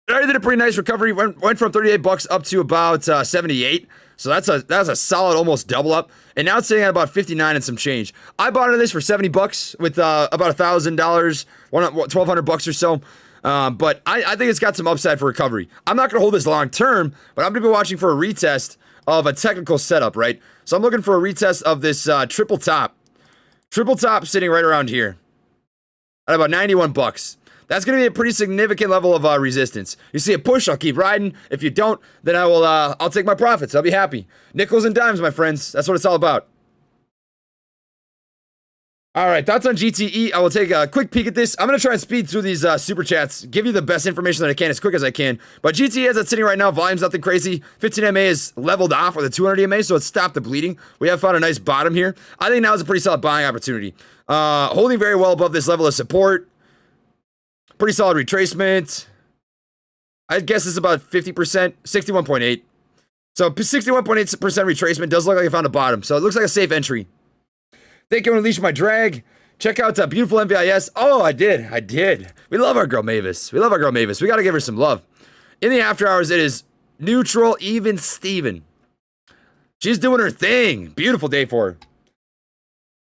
Speaker 1: It already did a pretty nice recovery. Went from 38 bucks up to about 78. So that's a solid almost double up. And now it's sitting at about 59 and some change. I bought into this for 70 bucks with about $1,000, 1,200 bucks or so. But I think it's got some upside for recovery. I'm not going to hold this long term, but I'm going to be watching for a retest of a technical setup, right? So I'm looking for a retest of this triple top. Triple top sitting right around here at about 91 bucks. That's going to be a pretty significant level of resistance. You see a push, I'll keep riding. If you don't, then I'll take my profits. I'll be happy. Nickels and dimes, my friends. That's what it's all about. All right, thoughts on GTE. I will take a quick peek at this. I'm going to try and speed through these super chats, give you the best information that I can as quick as I can. But GTE, as it's sitting right now, volume's nothing crazy. 15 MA is leveled off with a 200 MA, so it's stopped the bleeding. We have found a nice bottom here. I think now is a pretty solid buying opportunity. Holding very well above this level of support. Pretty solid retracement. I guess it's about 50%, 61.8. So 61.8% retracement does look like I found a bottom. So it looks like a safe entry. Thank you for unleashing my drag. Check out beautiful MVIS. Oh, I did. We love our girl Mavis. We got to give her some love. In the after hours, it is neutral, even Steven. She's doing her thing. Beautiful day for her.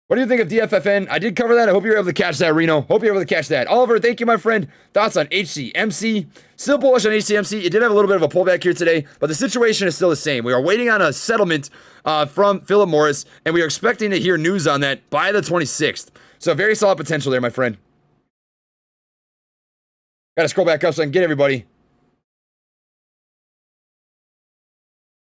Speaker 1: What do you think of DFFN? I did cover that. I hope you were able to catch that, Reno. Hope you were able to catch that. Oliver, thank you, my friend. Thoughts on HCMC? Still bullish on HCMC. It did have a little bit of a pullback here today, but the situation is still the same. We are waiting on a settlement from Philip Morris, and we are expecting to hear news on that by the 26th. So very solid potential there, my friend. Got to scroll back up so I can get everybody.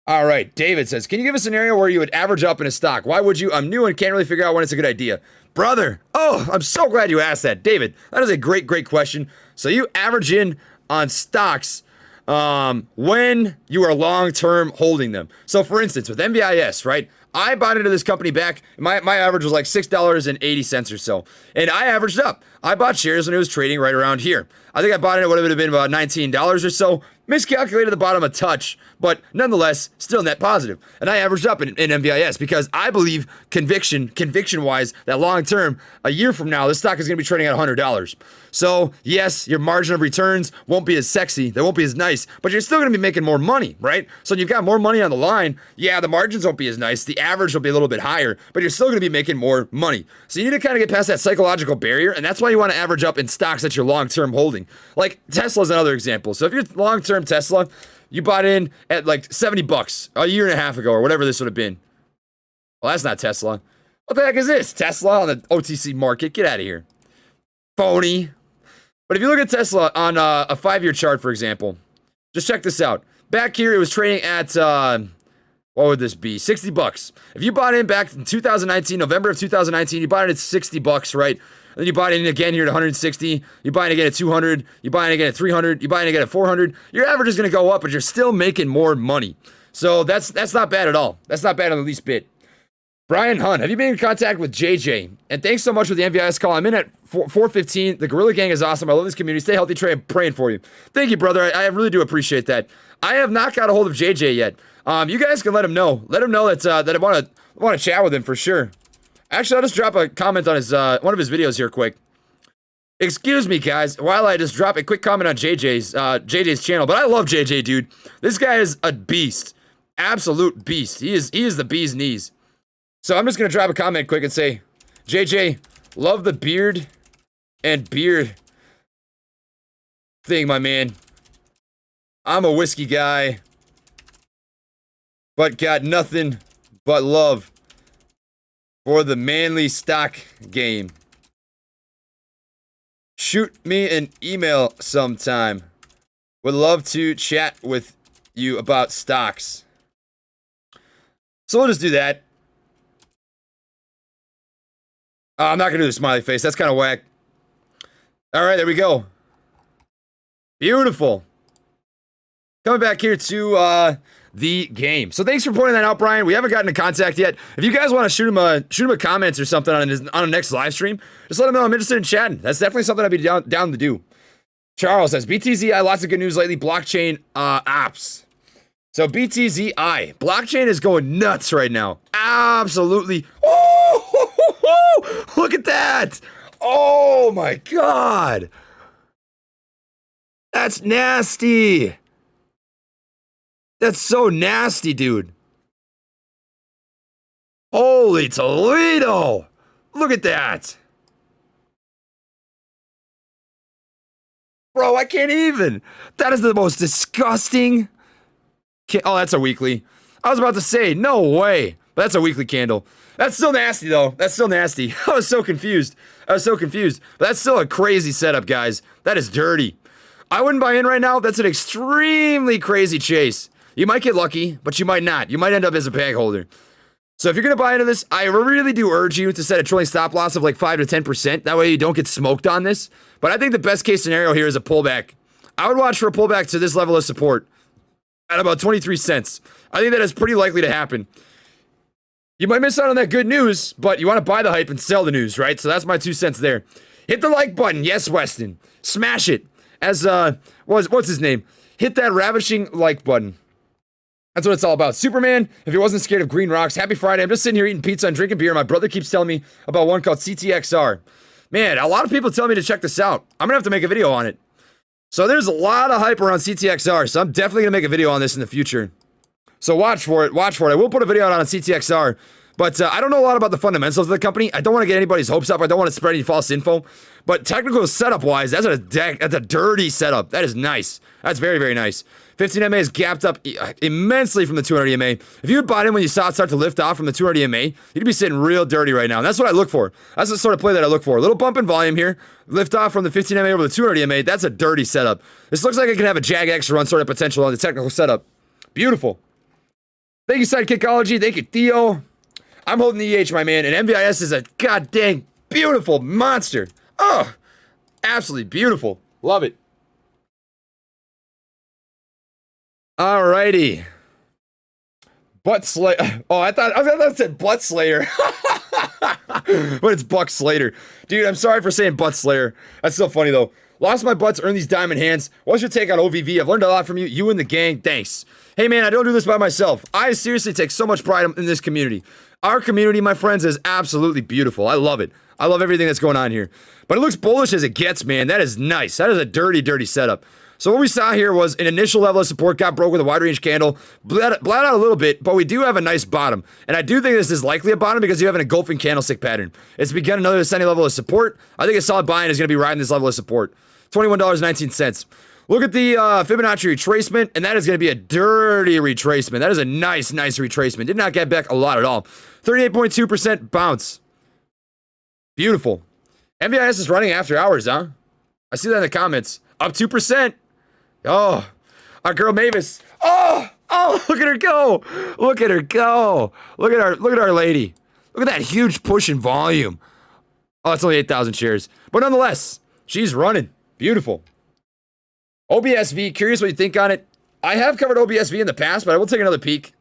Speaker 1: All right, David says, can you give a scenario where you would average up in a stock? Why would you? I'm new and can't really figure out when it's a good idea. Brother, oh, I'm so glad you asked that. David, that is a great question. So you average in on stocks when you are long-term holding them. So for instance, with NVIS, right? I bought into this company back. My average was like $6.80 or so. And I averaged up. I bought shares when it was trading right around here. I think I bought it, it would have been about $19 or so. Miscalculated the bottom a touch, but nonetheless, still net positive. And I averaged up in MVIS because I believe conviction-wise, that long-term, a year from now, this stock is going to be trading at $100. So, yes, your margin of returns won't be as sexy, they won't be as nice, but you're still going to be making more money, right? So you've got more money on the line. Yeah, the margins won't be as nice. The average will be a little bit higher, but you're still going to be making more money. So you need to kind of get past that psychological barrier, and that's why you want to average up in stocks that you're long-term holding. Like Tesla's another example. So if you're long-term Tesla, you bought in at like 70 bucks a year and a half ago or whatever this would have been. Well, that's not Tesla. What the heck is this? Tesla on the OTC market? Get out of here. Phony. But if you look at Tesla on a 5-year chart, for example, just check this out. Back here, it was trading at, what would this be? 60 bucks. If you bought in back in 2019, November of 2019, you bought it at 60 bucks, right? then you buy it in again here at 160, you buy it again at 200, you buy it again at 300, you buy it again at 400, your average is going to go up, but you're still making more money. So that's not bad at all. That's not bad on the least bit. Brian Hunt, have you been in contact with JJ? And thanks so much for the MVIS call. I'm in at 415. The Gorilla Gang is awesome. I love this community. Stay healthy, Trey. I'm praying for you. Thank you, brother. I really do appreciate that. I have not got a hold of JJ yet. You guys can let him know. Let him know that that I want to chat with him for sure. Actually, I'll just drop a comment on his one of his videos here quick. Excuse me, guys, while I just drop a quick comment on JJ's channel. But I love JJ, dude. This guy is a beast. Absolute beast. He is the bee's knees. So I'm just going to drop a comment quick and say, JJ, love the beard and beard thing, my man. I'm a whiskey guy, but got nothing but love for the manly stock game. Shoot me an email sometime. Would love to chat with you about stocks. So we'll just do that. I'm not going to do the smiley face. That's kind of whack. All right, there we go. Beautiful. Coming back here to the game. So thanks for pointing that out, Brian. We haven't gotten in contact yet. If you guys want to shoot him a comments or something on a next live stream, just let him know I'm interested in chatting. That's definitely something I'd be down to do. Charles says, BTZI, lots of good news lately. Blockchain apps. So BTZI, blockchain is going nuts right now. Absolutely. Oh, look at that. Oh my God. That's nasty. That's so nasty, dude. Holy Toledo. Look at that. Bro, I can't even. That is the most disgusting. Oh, that's a weekly. I was about to say, no way. But that's a weekly candle. That's still nasty, though. That's still nasty. I was so confused. But that's still a crazy setup, guys. That is dirty. I wouldn't buy in right now. That's an extremely crazy chase. You might get lucky, but you might not. You might end up as a bag holder. So if you're going to buy into this, I really do urge you to set a trailing stop loss of like 5 to 10%. That way you don't get smoked on this. But I think the best case scenario here is a pullback. I would watch for a pullback to this level of support at about 23 cents. I think that is pretty likely to happen. You might miss out on that good news, but you want to buy the hype and sell the news, right? So that's my 2 cents there. Hit the like button. Yes, Weston. Smash it. As, what's his name? Hit that ravishing like button. That's what it's all about. Superman, if he wasn't scared of green rocks, happy Friday. I'm just sitting here eating pizza and drinking beer. My brother keeps telling me about one called CTXR. Man, a lot of people tell me to check this out. I'm going to have to make a video on it. So there's a lot of hype around CTXR, so I'm definitely going to make a video on this in the future. So watch for it. I will put a video out on CTXR, but I don't know a lot about the fundamentals of the company. I don't want to get anybody's hopes up. I don't want to spread any false info. But technical setup-wise, that's a dirty setup. That is nice. That's very, very nice. 15 MA is gapped up immensely from the 200 MA. If you had bought in when you saw it start to lift off from the 200 MA, you'd be sitting real dirty right now. And that's what I look for. That's the sort of play that I look for. A little bump in volume here. Lift off from the 15 MA over the 200 MA. That's a dirty setup. This looks like it can have a JAG-X run sort of potential on the technical setup. Beautiful. Thank you, Sidekickology. Thank you, Theo. I'm holding the EH, my man. And MVIS is a goddamn beautiful monster. Oh, absolutely beautiful. Love it. Alrighty. Butt Slayer. Oh, I thought it said Butt Slayer. But it's Buck Slater. Dude, I'm sorry for saying Butt Slayer. That's so funny, though. Lost my butts, earned these diamond hands. What's your take on OVV? I've learned a lot from you. You and the gang. Thanks. Hey, man, I don't do this by myself. I seriously take so much pride in this community. Our community, my friends, is absolutely beautiful. I love it. I love everything that's going on here. But it looks bullish as it gets, man. That is nice. That is a dirty, dirty setup. So what we saw here was an initial level of support, got broke with a wide range candle, bled out a little bit, but we do have a nice bottom. And I do think this is likely a bottom because you have an engulfing candlestick pattern. It's begun another ascending level of support. I think a solid buy-in is going to be riding this level of support. $21.19. Look at the Fibonacci retracement, and that is going to be a dirty retracement. That is a nice, nice retracement. Did not get back a lot at all. 38.2% bounce. Beautiful. MVIS is running after hours, huh? I see that in the comments. Up 2%. Oh, our girl Mavis. Oh, look at her go. Look at her go. Look at our lady. Look at that huge push in volume. Oh, it's only 8,000 shares. But nonetheless, she's running. Beautiful. OBSV, curious what you think on it. I have covered OBSV in the past, but I will take another peek.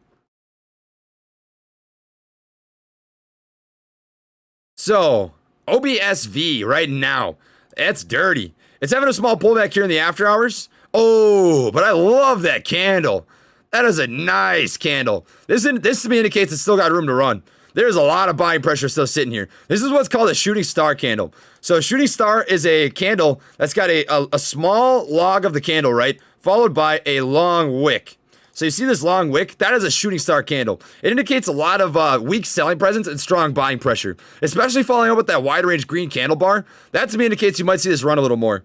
Speaker 1: So, OBSV right now, it's dirty. It's having a small pullback here in the after hours. Oh, but I love that candle. That is a nice candle. This to me indicates it's still got room to run. There's a lot of buying pressure still sitting here. This is what's called a shooting star candle. So a shooting star is a candle that's got a small log of the candle, right? Followed by a long wick. So you see this long wick? That is a shooting star candle. It indicates a lot of weak selling presence and strong buying pressure, especially following up with that wide range green candle bar. That to me indicates you might see this run a little more.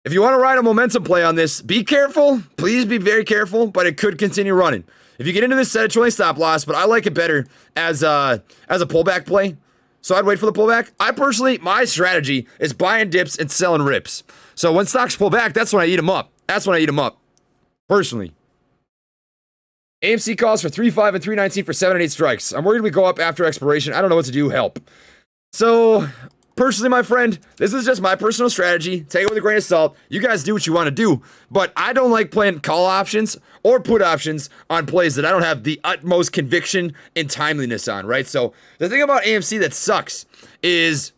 Speaker 1: If you want to ride a momentum play on this, be careful. Please be very careful, but it could continue running. If you get into this, set a trailing stop loss, but I like it better as a pullback play. So I'd wait for the pullback. I personally, my strategy is buying dips and selling rips. So when stocks pull back, that's when I eat them up. That's when I eat them up. Personally. AMC calls for 3.5 and 3.19 for 7 and 8 strikes. I'm worried we go up after expiration. I don't know what to do. Help. So, personally, my friend, this is just my personal strategy. Take it with a grain of salt. You guys do what you want to do. But I don't like playing call options or put options on plays that I don't have the utmost conviction and timeliness on, right? So, the thing about AMC that sucks is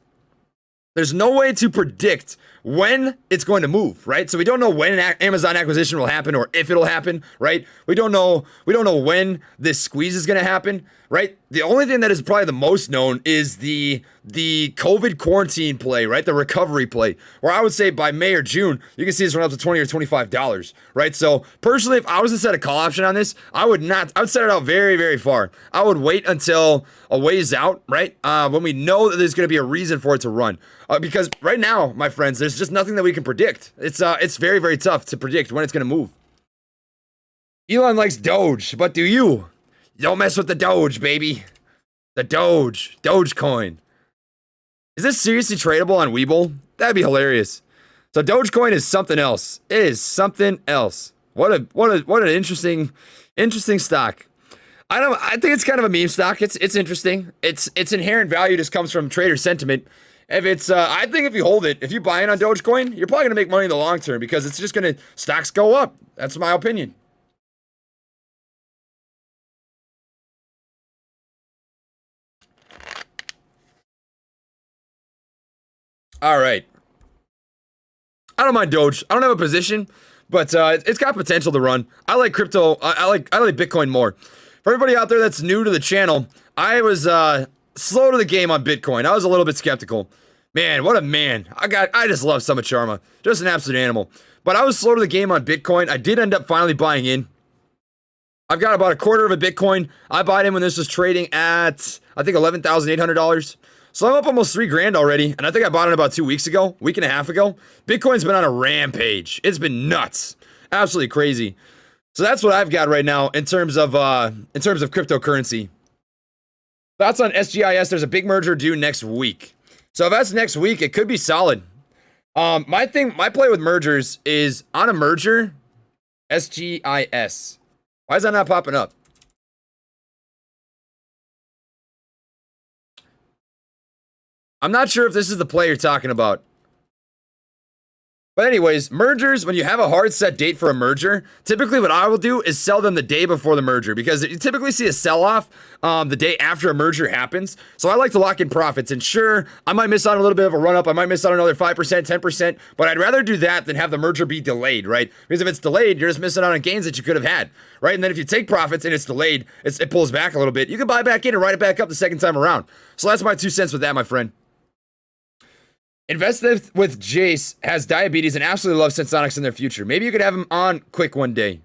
Speaker 1: there's no way to predict when it's going to move, right? So we don't know when an Amazon acquisition will happen or if it'll happen, right? We don't know when this squeeze is going to happen, right? The only thing that is probably the most known is the COVID quarantine play, right? The recovery play, where I would say by May or June, you can see this run up to $20 or $25, right? So personally, if I was to set a call option on this, I would set it out very, very far. I would wait until a ways out, right? When we know that there's going to be a reason for it to run. Because right now, my friends, there's just nothing that we can predict. It's very, very tough to predict when it's going to move. Elon likes Doge, but do you? Don't mess with the Doge, baby. The Dogecoin. Is this seriously tradable on Webull? That'd be hilarious. So Dogecoin is something else. It is something else. What an interesting stock. I think it's kind of a meme stock. It's interesting. Its inherent value just comes from trader sentiment. I think if you hold it, if you buy in on Dogecoin, you're probably gonna make money in the long term because it's just stocks go up. That's my opinion. All right. I don't mind Doge. I don't have a position, but it's got potential to run. I like crypto. I like Bitcoin more. For everybody out there that's new to the channel, I was slow to the game on Bitcoin. I was a little bit skeptical. Man, what a man. I just love Sumit Sharma. Just an absolute animal. But I was slow to the game on Bitcoin. I did end up finally buying in. I've got about a quarter of a Bitcoin. I bought in when this was trading at, I think, $11,800. So I'm up almost $3,000 already, and I think I bought it about 2 weeks ago, week and a half ago. Bitcoin's been on a rampage. It's been nuts, absolutely crazy. So that's what I've got right now in terms of cryptocurrency. Thoughts on SGIS? There's a big merger due next week. So if that's next week, it could be solid. My play with mergers is on a merger, SGIS. Why is that not popping up? I'm not sure if this is the play you're talking about. But anyways, mergers, when you have a hard set date for a merger, typically what I will do is sell them the day before the merger because you typically see a sell-off the day after a merger happens. So I like to lock in profits. And sure, I might miss out on a little bit of a run-up. I might miss out on another 5%, 10%. But I'd rather do that than have the merger be delayed, right? Because if it's delayed, you're just missing out on gains that you could have had, right? And then if you take profits and it's delayed, it pulls back a little bit. You can buy back in and ride it back up the second time around. So that's my 2 cents with that, my friend. Invest with Jace has diabetes and absolutely loves Sensonics in their future. Maybe you could have him on quick one day.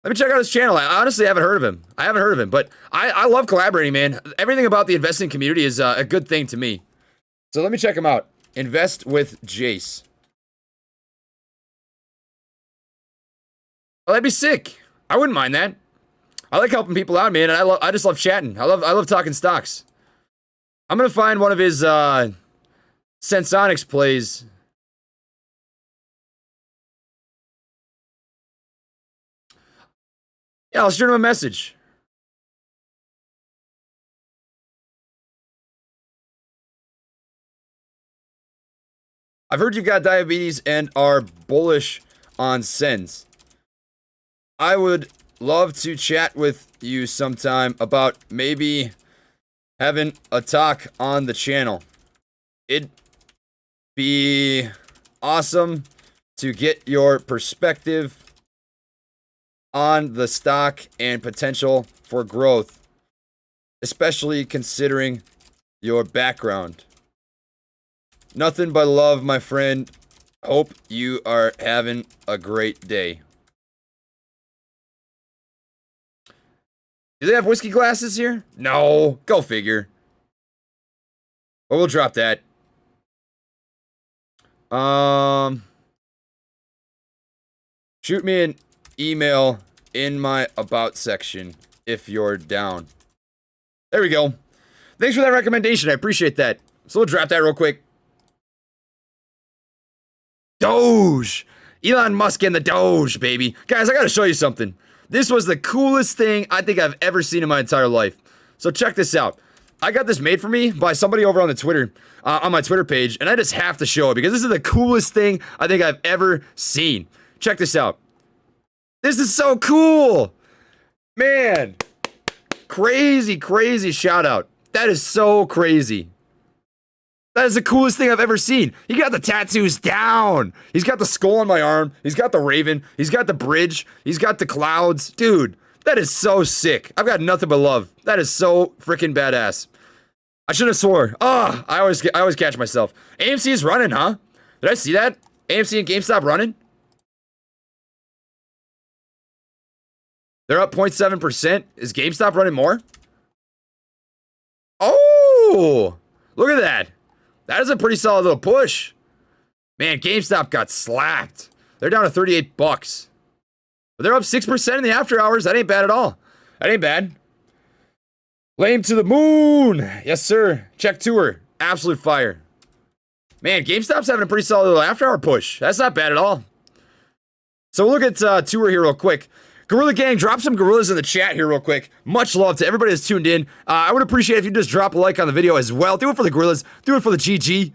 Speaker 1: Let me check out his channel. I honestly haven't heard of him. But I love collaborating, man. Everything about the investing community is a good thing to me. So let me check him out. Invest with Jace. Oh, that'd be sick. I wouldn't mind that. I like helping people out, man. And I just love chatting. I love talking stocks. I'm gonna find one of his Sensonics plays. Yeah, I'll shoot him a message. I've heard you've got diabetes and are bullish on SENS. I would love to chat with you sometime about maybe having a talk on the channel. It'd be awesome to get your perspective on the stock and potential for growth, especially considering your background. Nothing but love, my friend. Hope you are having a great day. Do they have whiskey glasses here? No. Go figure. But we'll drop that. Shoot me an email in my about section if you're down. There we go. Thanks for that recommendation. I appreciate that. So we'll drop that real quick. Doge. Elon Musk and the Doge, baby. Guys, I gotta show you something. This was the coolest thing I think I've ever seen in my entire life. So check this out. I got this made for me by somebody over on the Twitter, on my Twitter page, and I just have to show it because this is the coolest thing I think I've ever seen. Check this out. This is so cool. Man. Crazy, crazy shout out. That is so crazy. That is the coolest thing I've ever seen. He got the tattoos down. He's got the skull on my arm. He's got the raven. He's got the bridge. He's got the clouds. Dude, that is so sick. I've got nothing but love. That is so freaking badass. I should have swore. Oh, I always catch myself. AMC is running, huh? Did I see that? AMC and GameStop running? They're up 0.7%. Is GameStop running more? Oh, look at that. That is a pretty solid little push. Man, GameStop got slapped. They're down to 38 bucks. But they're up 6% in the after hours. That ain't bad at all. That ain't bad. Lame to the moon. Yes, sir. Check tour. Absolute fire. Man, GameStop's having a pretty solid little after hour push. That's not bad at all. So we'll look at tour here real quick. Gorilla Gang, drop some gorillas in the chat here real quick. Much love to everybody that's tuned in. I would appreciate if you just drop a like on the video as well. Do it for the gorillas. Do it for the GG.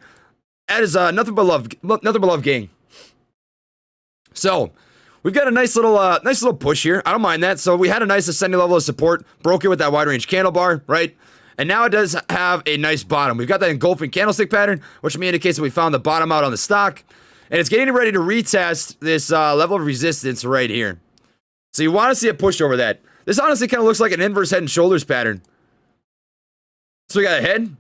Speaker 1: That is nothing but love, gang. So we've got a nice little push here. I don't mind that. So we had a nice ascending level of support, broke it with that wide range candle bar, right? And now it does have a nice bottom. We've got that engulfing candlestick pattern, which to me indicates that we found the bottom out on the stock, and it's getting ready to retest this level of resistance right here. So you want to see a push over that. This honestly kind of looks like an inverse head and shoulders pattern. So we got a head,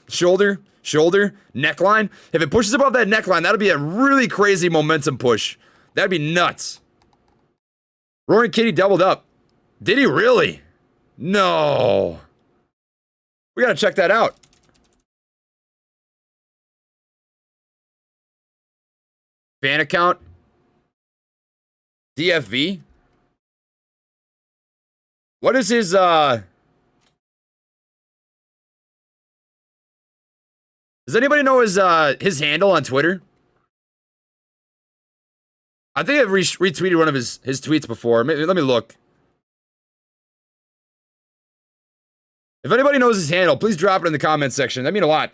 Speaker 1: shoulder, shoulder, neckline. If it pushes above that neckline, that'll be a really crazy momentum push. That'd be nuts. Roaring Kitty doubled up. Did he really? No. We gotta check that out. Fan account. DFV. What is his, does anybody know his handle on Twitter? I think I've retweeted one of his tweets before. Maybe, let me look. If anybody knows his handle, please drop it in the comments section. That means a lot.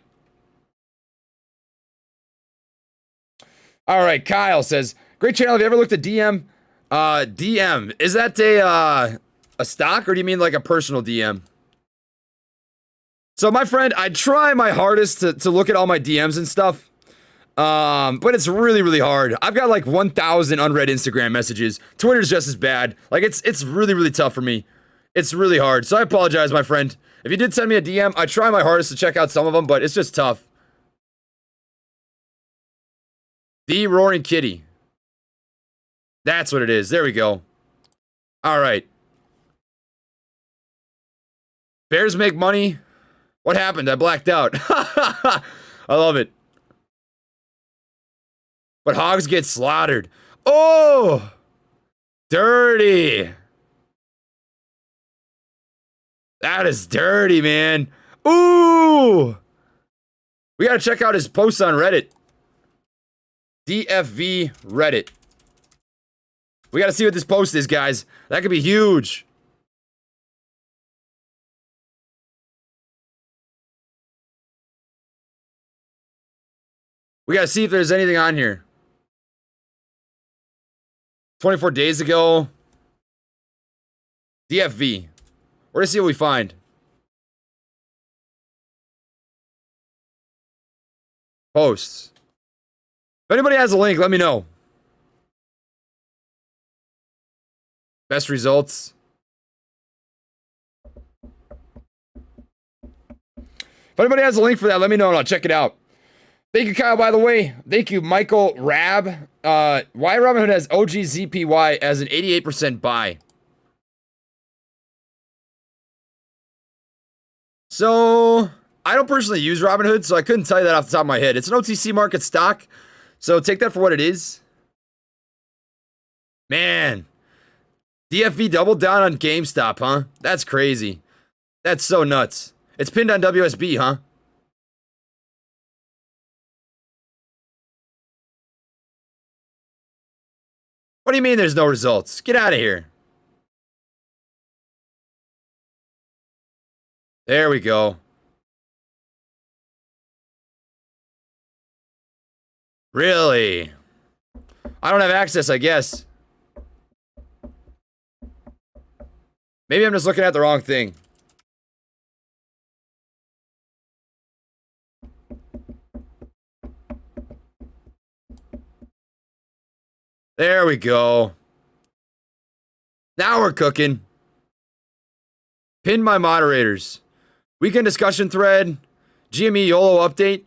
Speaker 1: All right, Kyle says, great channel. Have you ever looked at DM? DM. Is that a stock, or do you mean like a personal DM? So my friend, I try my hardest to look at all my DMs and stuff. But it's really, really hard. I've got like 1,000 unread Instagram messages. Twitter's just as bad. Like it's really, really tough for me. It's really hard. So I apologize, my friend. If you did send me a DM, I try my hardest to check out some of them, but it's just tough. The Roaring Kitty. That's what it is. There we go. All right. Bears make money. What happened? I blacked out. I love it. But hogs get slaughtered. Oh! Dirty. That is dirty, man. Ooh! We gotta check out his posts on Reddit. DFV Reddit. We gotta see what this post is, guys. That could be huge. We got to see if there's anything on here. 24 days ago. DFV. We're going to see what we find. Posts. If anybody has a link, let me know. Best results. If anybody has a link for that, let me know and I'll check it out. Thank you, Kyle, by the way. Thank you, Michael Rab. Why Robinhood has OGZPY as an 88% buy. So, I don't personally use Robinhood, so I couldn't tell you that off the top of my head. It's an OTC market stock, so take that for what it is. Man. DFV doubled down on GameStop, huh? That's crazy. That's so nuts. It's pinned on WSB, huh? What do you mean there's no results? Get out of here. There we go. Really? I don't have access, I guess. Maybe I'm just looking at the wrong thing. There we go. Now we're cooking. Pin my moderators. Weekend discussion thread. GME Yolo update.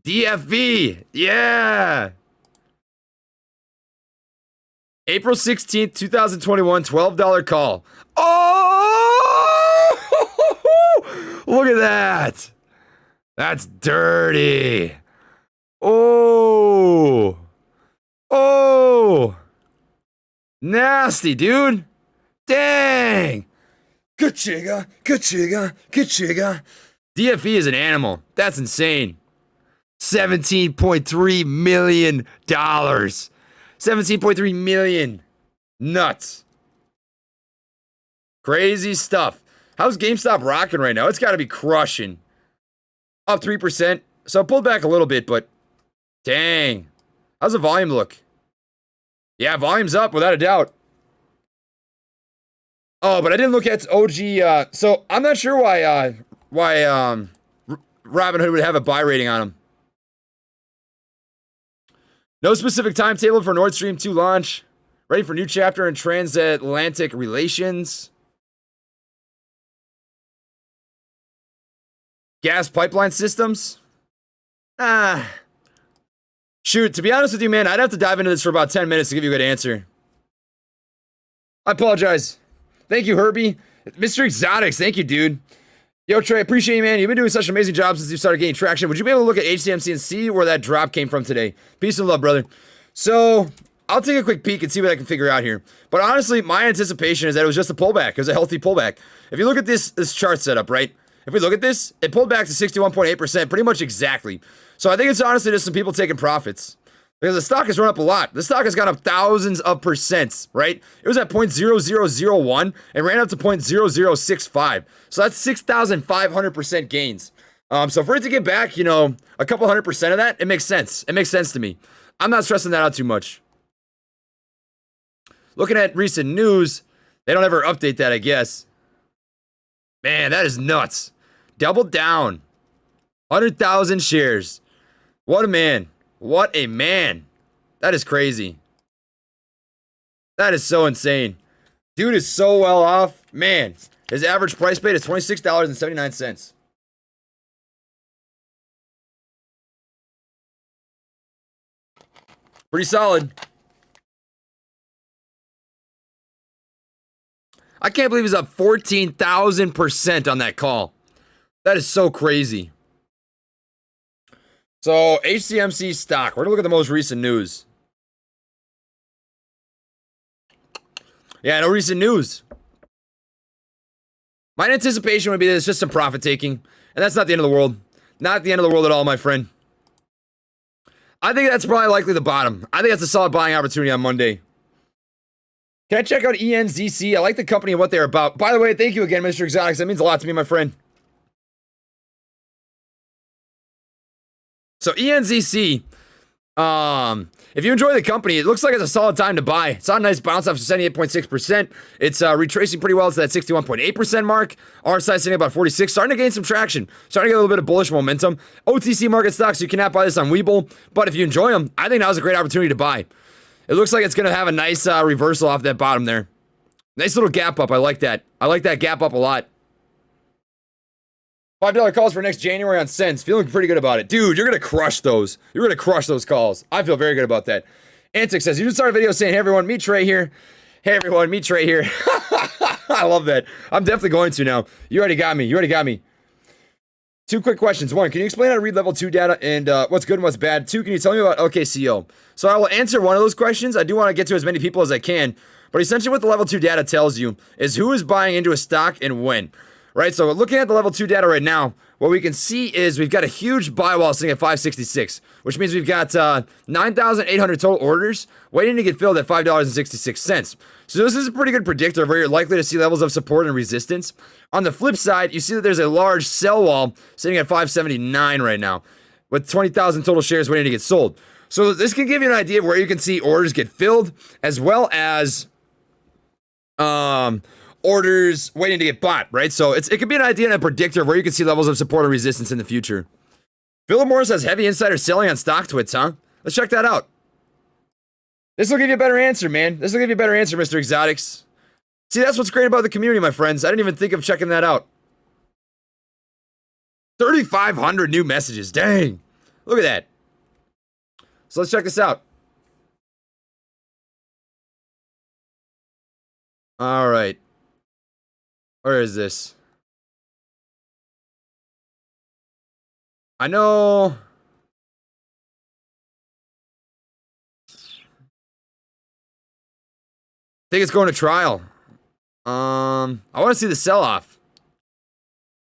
Speaker 1: DFV. Yeah. April 16th, 2021, $12 call. Oh! Look at that. That's dirty. Oh. Oh. Nasty, dude. Dang. Good chigga. Good chigga. Good chigga. DFV is an animal. That's insane. $17.3 million. 17.3 million. Nuts. Crazy stuff. How's GameStop rocking right now? It's got to be crushing. Up 3%. So I pulled back a little bit, but dang. How's the volume look? Yeah, volume's up without a doubt. Oh, but I didn't look at OG. So I'm not sure why Robinhood would have a buy rating on them. No specific timetable for Nord Stream 2 launch. Ready for new chapter in transatlantic relations. Gas pipeline systems. Shoot, to be honest with you, man, I'd have to dive into this for about 10 minutes to give you a good answer. I apologize. Thank you, Herbie. Mr. Exotics, thank you, dude. Yo, Trey, appreciate you, man. You've been doing such an amazing job since you started getting traction. Would you be able to look at HCMC and see where that drop came from today? Peace and love, brother. So, I'll take a quick peek and see what I can figure out here. But honestly, my anticipation is that it was just a pullback. It was a healthy pullback. If you look at this chart setup, right? If we look at this, it pulled back to 61.8%, pretty much exactly. So I think it's honestly just some people taking profits. Because the stock has run up a lot. The stock has gone up thousands of percents, right? It was at 0.0001 and ran up to 0.0065. So that's 6,500% gains. So for it to get back, you know, a couple 100% of that, it makes sense. It makes sense to me. I'm not stressing that out too much. Looking at recent news, they don't ever update that, I guess. Man, that is nuts. Doubled down. 100,000 shares. What a man. What a man. That is crazy. That is so insane. Dude is so well off. Man, his average price paid is $26.79. Pretty solid. I can't believe he's up 14,000% on that call. That is so crazy. So, HCMC stock. We're going to look at the most recent news. Yeah, no recent news. My anticipation would be that it's just some profit taking. And that's not the end of the world. Not the end of the world at all, my friend. I think that's probably likely the bottom. I think that's a solid buying opportunity on Monday. Can I check out ENCC? I like the company and what they're about. By the way, thank you again, Mr. Exotics. That means a lot to me, my friend. So ENCC, If you enjoy the company, it looks like it's a solid time to buy. It's on a nice bounce off to 78.6%. It's retracing pretty well to that 61.8% mark. RSI sitting about 46, starting to gain some traction, starting to get a little bit of bullish momentum. OTC market stocks, you cannot buy this on Webull, but if you enjoy them, I think now's a great opportunity to buy. It looks like it's going to have a nice reversal off that bottom there. Nice little gap up. I like that. I like that gap up a lot. $5 calls for next January on SENS. Feeling pretty good about it. Dude, you're going to crush those. You're going to crush those calls. I feel very good about that. Antic says, you just started a video saying, hey everyone, meet Trey here. Hey everyone, meet Trey here. I love that. I'm definitely going to now. You already got me. You already got me. 2 quick questions. 1, can you explain how to read level 2 data and what's good and what's bad? 2, can you tell me about OKCO? So I will answer one of those questions. I do want to get to as many people as I can. But essentially what the level 2 data tells you is who is buying into a stock and when. Right, so looking at the level 2 data right now, what we can see is we've got a huge buy wall sitting at 566, which means we've got 9,800 total orders waiting to get filled at $5.66. So this is a pretty good predictor of where you're likely to see levels of support and resistance. On the flip side, you see that there's a large sell wall sitting at 579 right now, with 20,000 total shares waiting to get sold. So this can give you an idea of where you can see orders get filled, as well as orders waiting to get bought, right? So it could be an idea and a predictor of where you can see levels of support or resistance in the future. Philip Morris has heavy insider selling on stock twits, huh? Let's check that out. This will give you a better answer, man. This will give you a better answer, Mr. Exotics. See, that's what's great about the community, my friends. I didn't even think of checking that out. 3,500 new messages. Dang. Look at that. So let's check this out. All right. Where is this? I know. I think it's going to trial. I want to see the sell-off.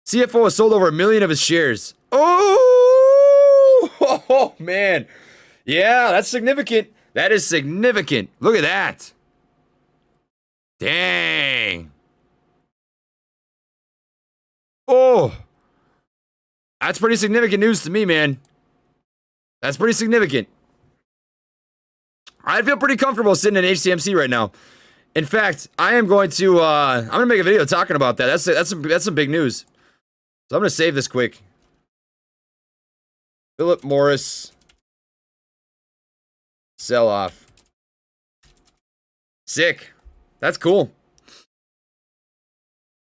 Speaker 1: CFO has sold over 1 million of his shares. Oh, man. Yeah, that's significant. That is significant. Look at that. Dang. Oh, that's pretty significant news to me, man. That's pretty significant. I feel pretty comfortable sitting in HCMC right now. In fact, I am going to I'm gonna make a video talking about that. That's some big news. So I'm gonna save this quick. Philip Morris sell off. Sick. That's cool.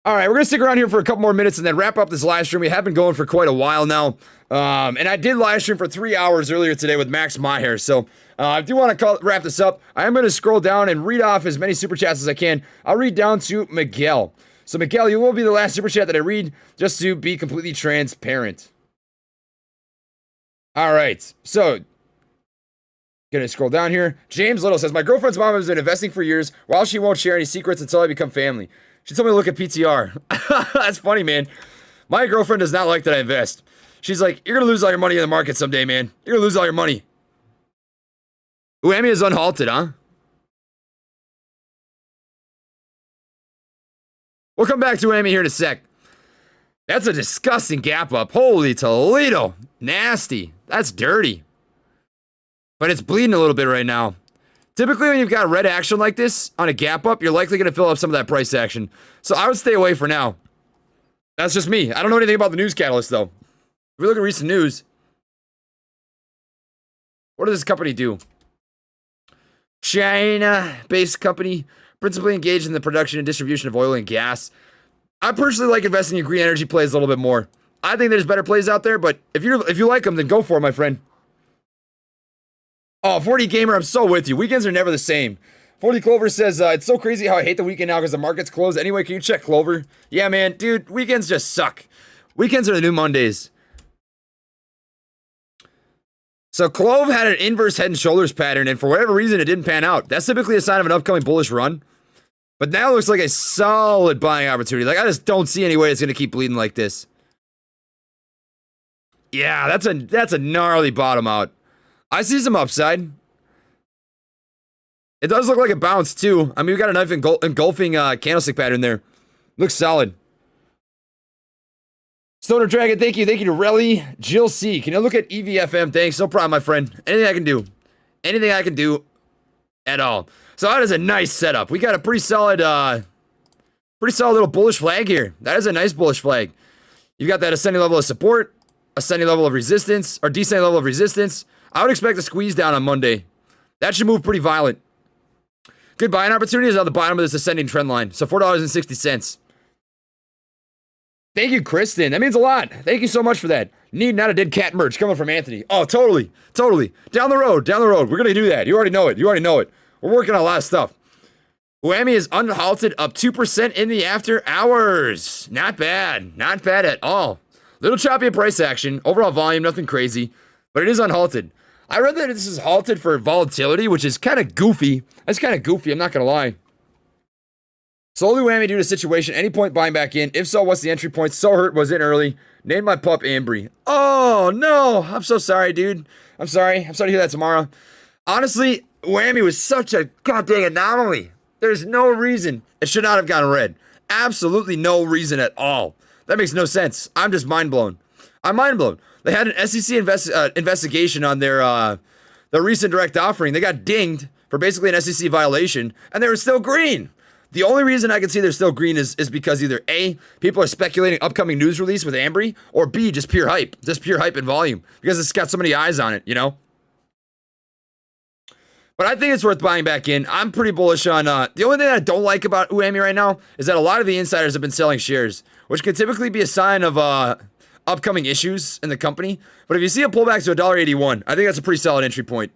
Speaker 1: All right, we're going to stick around here for a couple more minutes and then wrap up this live stream. We have been going for quite a while now. And I did live stream for 3 hours earlier today with Max Meyer. So I do want to wrap this up. I am going to scroll down and read off as many super chats as I can. I'll read down to Miguel. So Miguel, you will be the last super chat that I read, just to be completely transparent. All right, so gonna scroll down here. James Little says, my girlfriend's mom has been investing for years while she won't share any secrets until I become family. She told me to look at PTR. That's funny, man. My girlfriend does not like that I invest. She's like, you're going to lose all your money in the market someday, man. You're going to lose all your money. UAMY is unhalted, huh? We'll come back to UAMY here in a sec. That's a disgusting gap up. Holy Toledo. Nasty. That's dirty. But it's bleeding a little bit right now. Typically, when you've got red action like this on a gap up, you're likely going to fill up some of that price action. So I would stay away for now. That's just me. I don't know anything about the news catalyst, though. If we look at recent news, what does this company do? China-based company, principally engaged in the production and distribution of oil and gas. I personally like investing in green energy plays a little bit more. I think there's better plays out there, but if you like them, then go for it, my friend. Oh, 40 Gamer, I'm so with you. Weekends are never the same. 40 Clover says, it's so crazy how I hate the weekend now because the market's closed. Anyway, can you check Clover? Yeah, man. Dude, weekends just suck. Weekends are the new Mondays. So Clove had an inverse head and shoulders pattern, and for whatever reason, it didn't pan out. That's typically a sign of an upcoming bullish run. But now it looks like a solid buying opportunity. Like, I just don't see any way it's going to keep bleeding like this. Yeah, that's a gnarly bottom out. I see some upside. It does look like a bounce, too. I mean, we got a knife engulfing candlestick pattern there. Looks solid. Stoner Dragon, thank you. Thank you to Relly. Jill C. Can you look at EVFM? Thanks. No problem, my friend. Anything I can do. Anything I can do at all. So that is a nice setup. We got a pretty solid little bullish flag here. That is a nice bullish flag. You've got that ascending level of support, ascending level of resistance, or descending level of resistance. I would expect a squeeze down on Monday. That should move pretty violent. Good buying opportunity is on the bottom of this ascending trend line. So $4.60. Thank you, Kristen. That means a lot. Thank you so much for that. Need not a dead cat merch coming from Anthony. Oh, totally. Totally. Down the road. Down the road. We're going to do that. You already know it. You already know it. We're working on a lot of stuff. UAMY is unhalted, up 2% in the after hours. Not bad. Not bad at all. Little choppy in price action. Overall volume, nothing crazy. But it is unhalted. I read that this is halted for volatility, which is kind of goofy. That's kind of goofy. I'm not going to lie. Solely UAMY due to situation. Any point buying back in? If so, what's the entry point? So hurt was in early. Name my pup Ambry. Oh, no. I'm so sorry, dude. I'm sorry. I'm sorry to hear that tomorrow. Honestly, UAMY was such a goddamn anomaly. There's no reason it should not have gotten red. Absolutely no reason at all. That makes no sense. I'm just mind blown. I'm mind blown. They had an SEC investigation on their recent direct offering. They got dinged for basically an SEC violation, and they were still green. The only reason I can see they're still green is because either A, people are speculating upcoming news release with Ambry, or B, just pure hype. Just pure hype and volume. Because it's got so many eyes on it, you know? But I think it's worth buying back in. I'm pretty bullish on, the only thing I don't like about UAMY right now is that a lot of the insiders have been selling shares, which could typically be a sign of, upcoming issues in the company. But if you see a pullback to $1.81, I think that's a pretty solid entry point.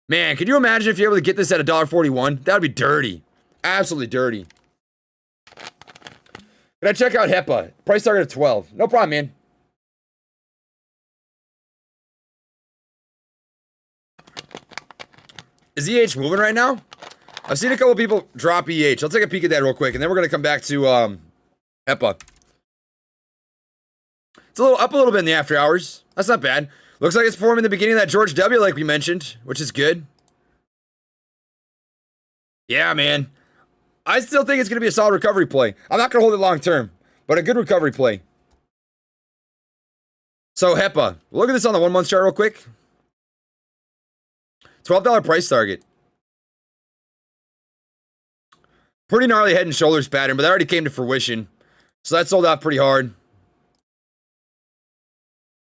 Speaker 1: Man, could you imagine if you're able to get this at $1.41? That would be dirty. Absolutely dirty. Can I check out HEPA? Price target of 12. No problem, man. Is EH moving right now? I've seen a couple people drop EH. I'll take a peek at that real quick, and then we're going to come back to HEPA. It's up a little bit in the after hours. That's not bad. Looks like it's forming the beginning of that George W, like we mentioned, which is good. Yeah, man. I still think it's going to be a solid recovery play. I'm not going to hold it long term, but a good recovery play. So HEPA. Look at this on the 1 month chart real quick. $12 price target. Pretty gnarly head and shoulders pattern, but that already came to fruition. So that sold out pretty hard.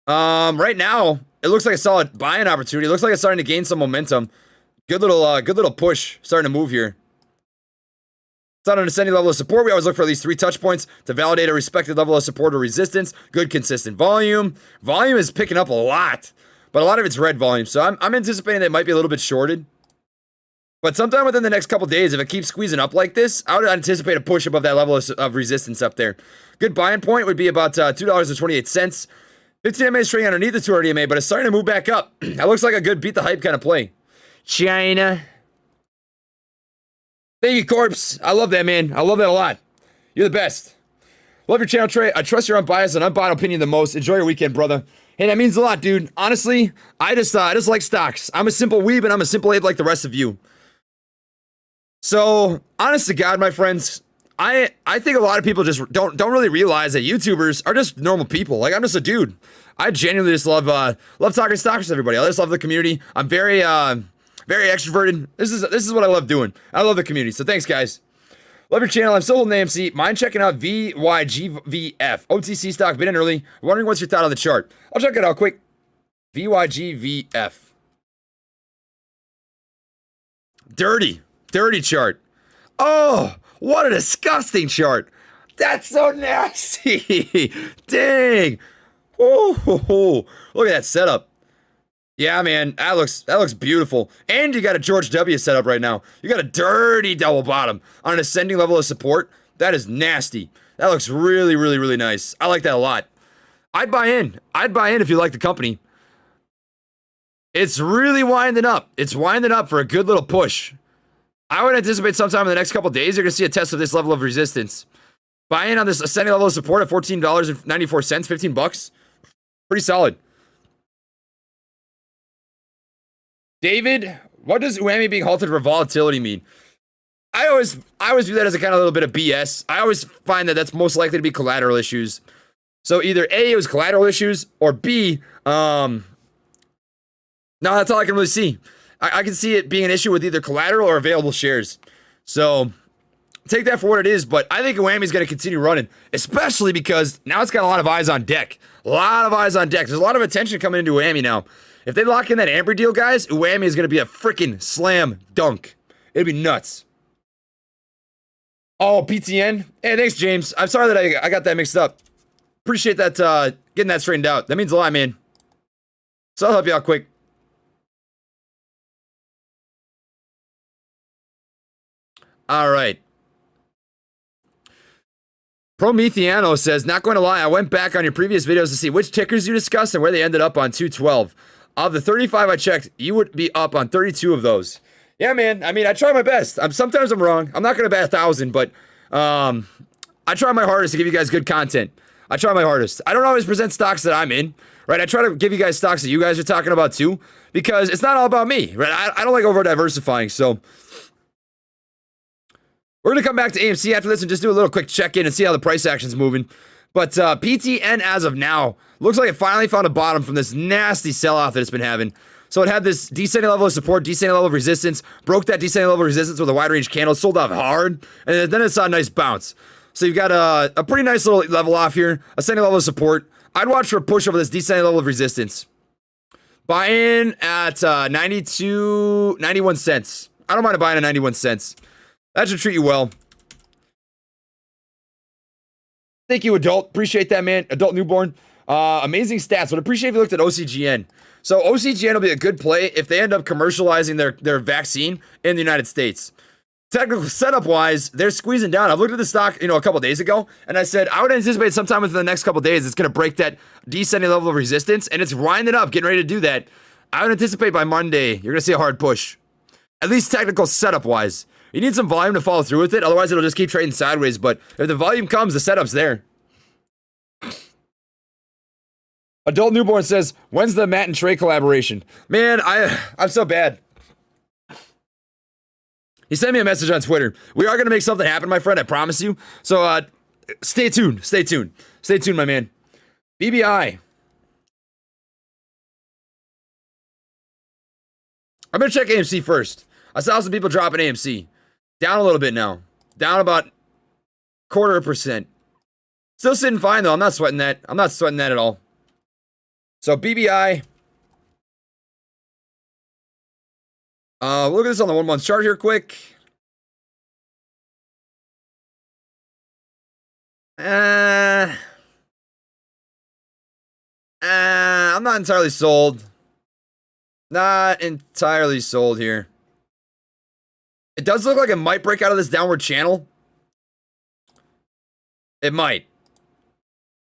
Speaker 1: Right now, it looks like a solid buying opportunity. It looks like it's starting to gain some momentum. Good little push starting to move here. It's on an ascending level of support. We always look for at least 3 touch points to validate a respected level of support or resistance. Good consistent volume. Volume is picking up a lot, but a lot of it's red volume. So I'm anticipating that it might be a little bit shorted. But sometime within the next couple days, if it keeps squeezing up like this, I would anticipate a push above that level of resistance up there. Good buying point would be about $2.28. 15 MA is trading underneath the 200 MA, but it's starting to move back up. That looks like a good beat the hype kind of play. China. Thank you, Corpse. I love that, man. I love that a lot. You're the best. Love your channel, Trey. I trust your unbiased and unbiased opinion the most. Enjoy your weekend, brother. Hey, that means a lot, dude. Honestly, I just like stocks. I'm a simple weeb and I'm a simple ape like the rest of you. So, honest to God, my friends, I think a lot of people just don't really realize that YouTubers are just normal people. Like, I'm just a dude. I genuinely just love talking stocks with everybody. I just love the community. I'm very extroverted. This is what I love doing. I love the community. So thanks, guys. Love your channel. I'm still holding AMC. Mind checking out VYGVF. OTC stock, been in early. Wondering what's your thought on the chart. I'll check it out quick. VYGVF. Dirty chart. Oh, what a disgusting chart. That's so nasty. Dang. Oh, look at that setup. Yeah, man, that looks beautiful. And you got a George W setup right now. You got a dirty double bottom on an ascending level of support. That is nasty. That looks really, really, really nice. I like that a lot. I'd buy in. I'd buy in if you like the company. It's really winding up. It's winding up for a good little push. I would anticipate sometime in the next couple days, you're going to see a test of this level of resistance. Buy in on this ascending level of support at $14.94, 15 bucks. Pretty solid. David, what does UAMY being halted for volatility mean? I always view that as a kind of little bit of BS. I always find that that's most likely to be collateral issues. So either A, it was collateral issues, or B, no, that's all I can really see. I can see it being an issue with either collateral or available shares. So take that for what it is, but I think UAMY is going to continue running, especially because now it's got a lot of eyes on deck. A lot of eyes on deck. There's a lot of attention coming into UAMY now. If they lock in that Amber deal, guys, UAMY is going to be a freaking slam dunk. It'll be nuts. Oh, PTN? Hey, thanks, James. I'm sorry that I got that mixed up. Appreciate that, getting that straightened out. That means a lot, man. So I'll help you out quick. All right. Promethiano says, not going to lie, I went back on your previous videos to see which tickers you discussed and where they ended up on 212. Of the 35 I checked, you would be up on 32 of those. Yeah, man. I mean, I try my best. Sometimes I'm wrong. I'm not going to bet 1,000, but I try my hardest to give you guys good content. I try my hardest. I don't always present stocks that I'm in, right? I try to give you guys stocks that you guys are talking about too, because it's not all about me, right? I don't like over diversifying, so we're going to come back to AMC after this and just do a little quick check-in and see how the price action's moving. But PTN, as of now, looks like it finally found a bottom from this nasty sell-off that it's been having. So it had this descending level of support, descending level of resistance, broke that descending level of resistance with a wide-range candle, sold off hard, and then it saw a nice bounce. So you've got a pretty nice little level off here, ascending level of support. I'd watch for a push over this descending level of resistance. Buy in at 91 cents. I don't mind buying at 91 cents. That should treat you well. Thank you, Adult. Appreciate that, man. Adult Newborn. Amazing stats. Would appreciate if you looked at OCGN. So OCGN will be a good play if they end up commercializing their vaccine in the United States. Technical setup-wise, they're squeezing down. I've looked at the stock, a couple days ago, and I said I would anticipate sometime within the next couple days it's going to break that descending level of resistance, and it's winding up, getting ready to do that. I would anticipate by Monday you're going to see a hard push. At least technical setup-wise. You need some volume to follow through with it, otherwise it'll just keep trading sideways, but if the volume comes, the setup's there. Adult Newborn says, when's the Matt and Trey collaboration? Man, I'm so bad. He sent me a message on Twitter. We are going to make something happen, my friend, I promise you. So, stay tuned. Stay tuned, my man. BBI. I'm going to check AMC first. I saw some people dropping AMC. Down a little bit now. Down about 0.25%. Still sitting fine, though. I'm not sweating that. I'm not sweating that at all. So, BBI. Look at this on the 1-month chart here quick. I'm not entirely sold. Not entirely sold here. It does look like it might break out of this downward channel. It might.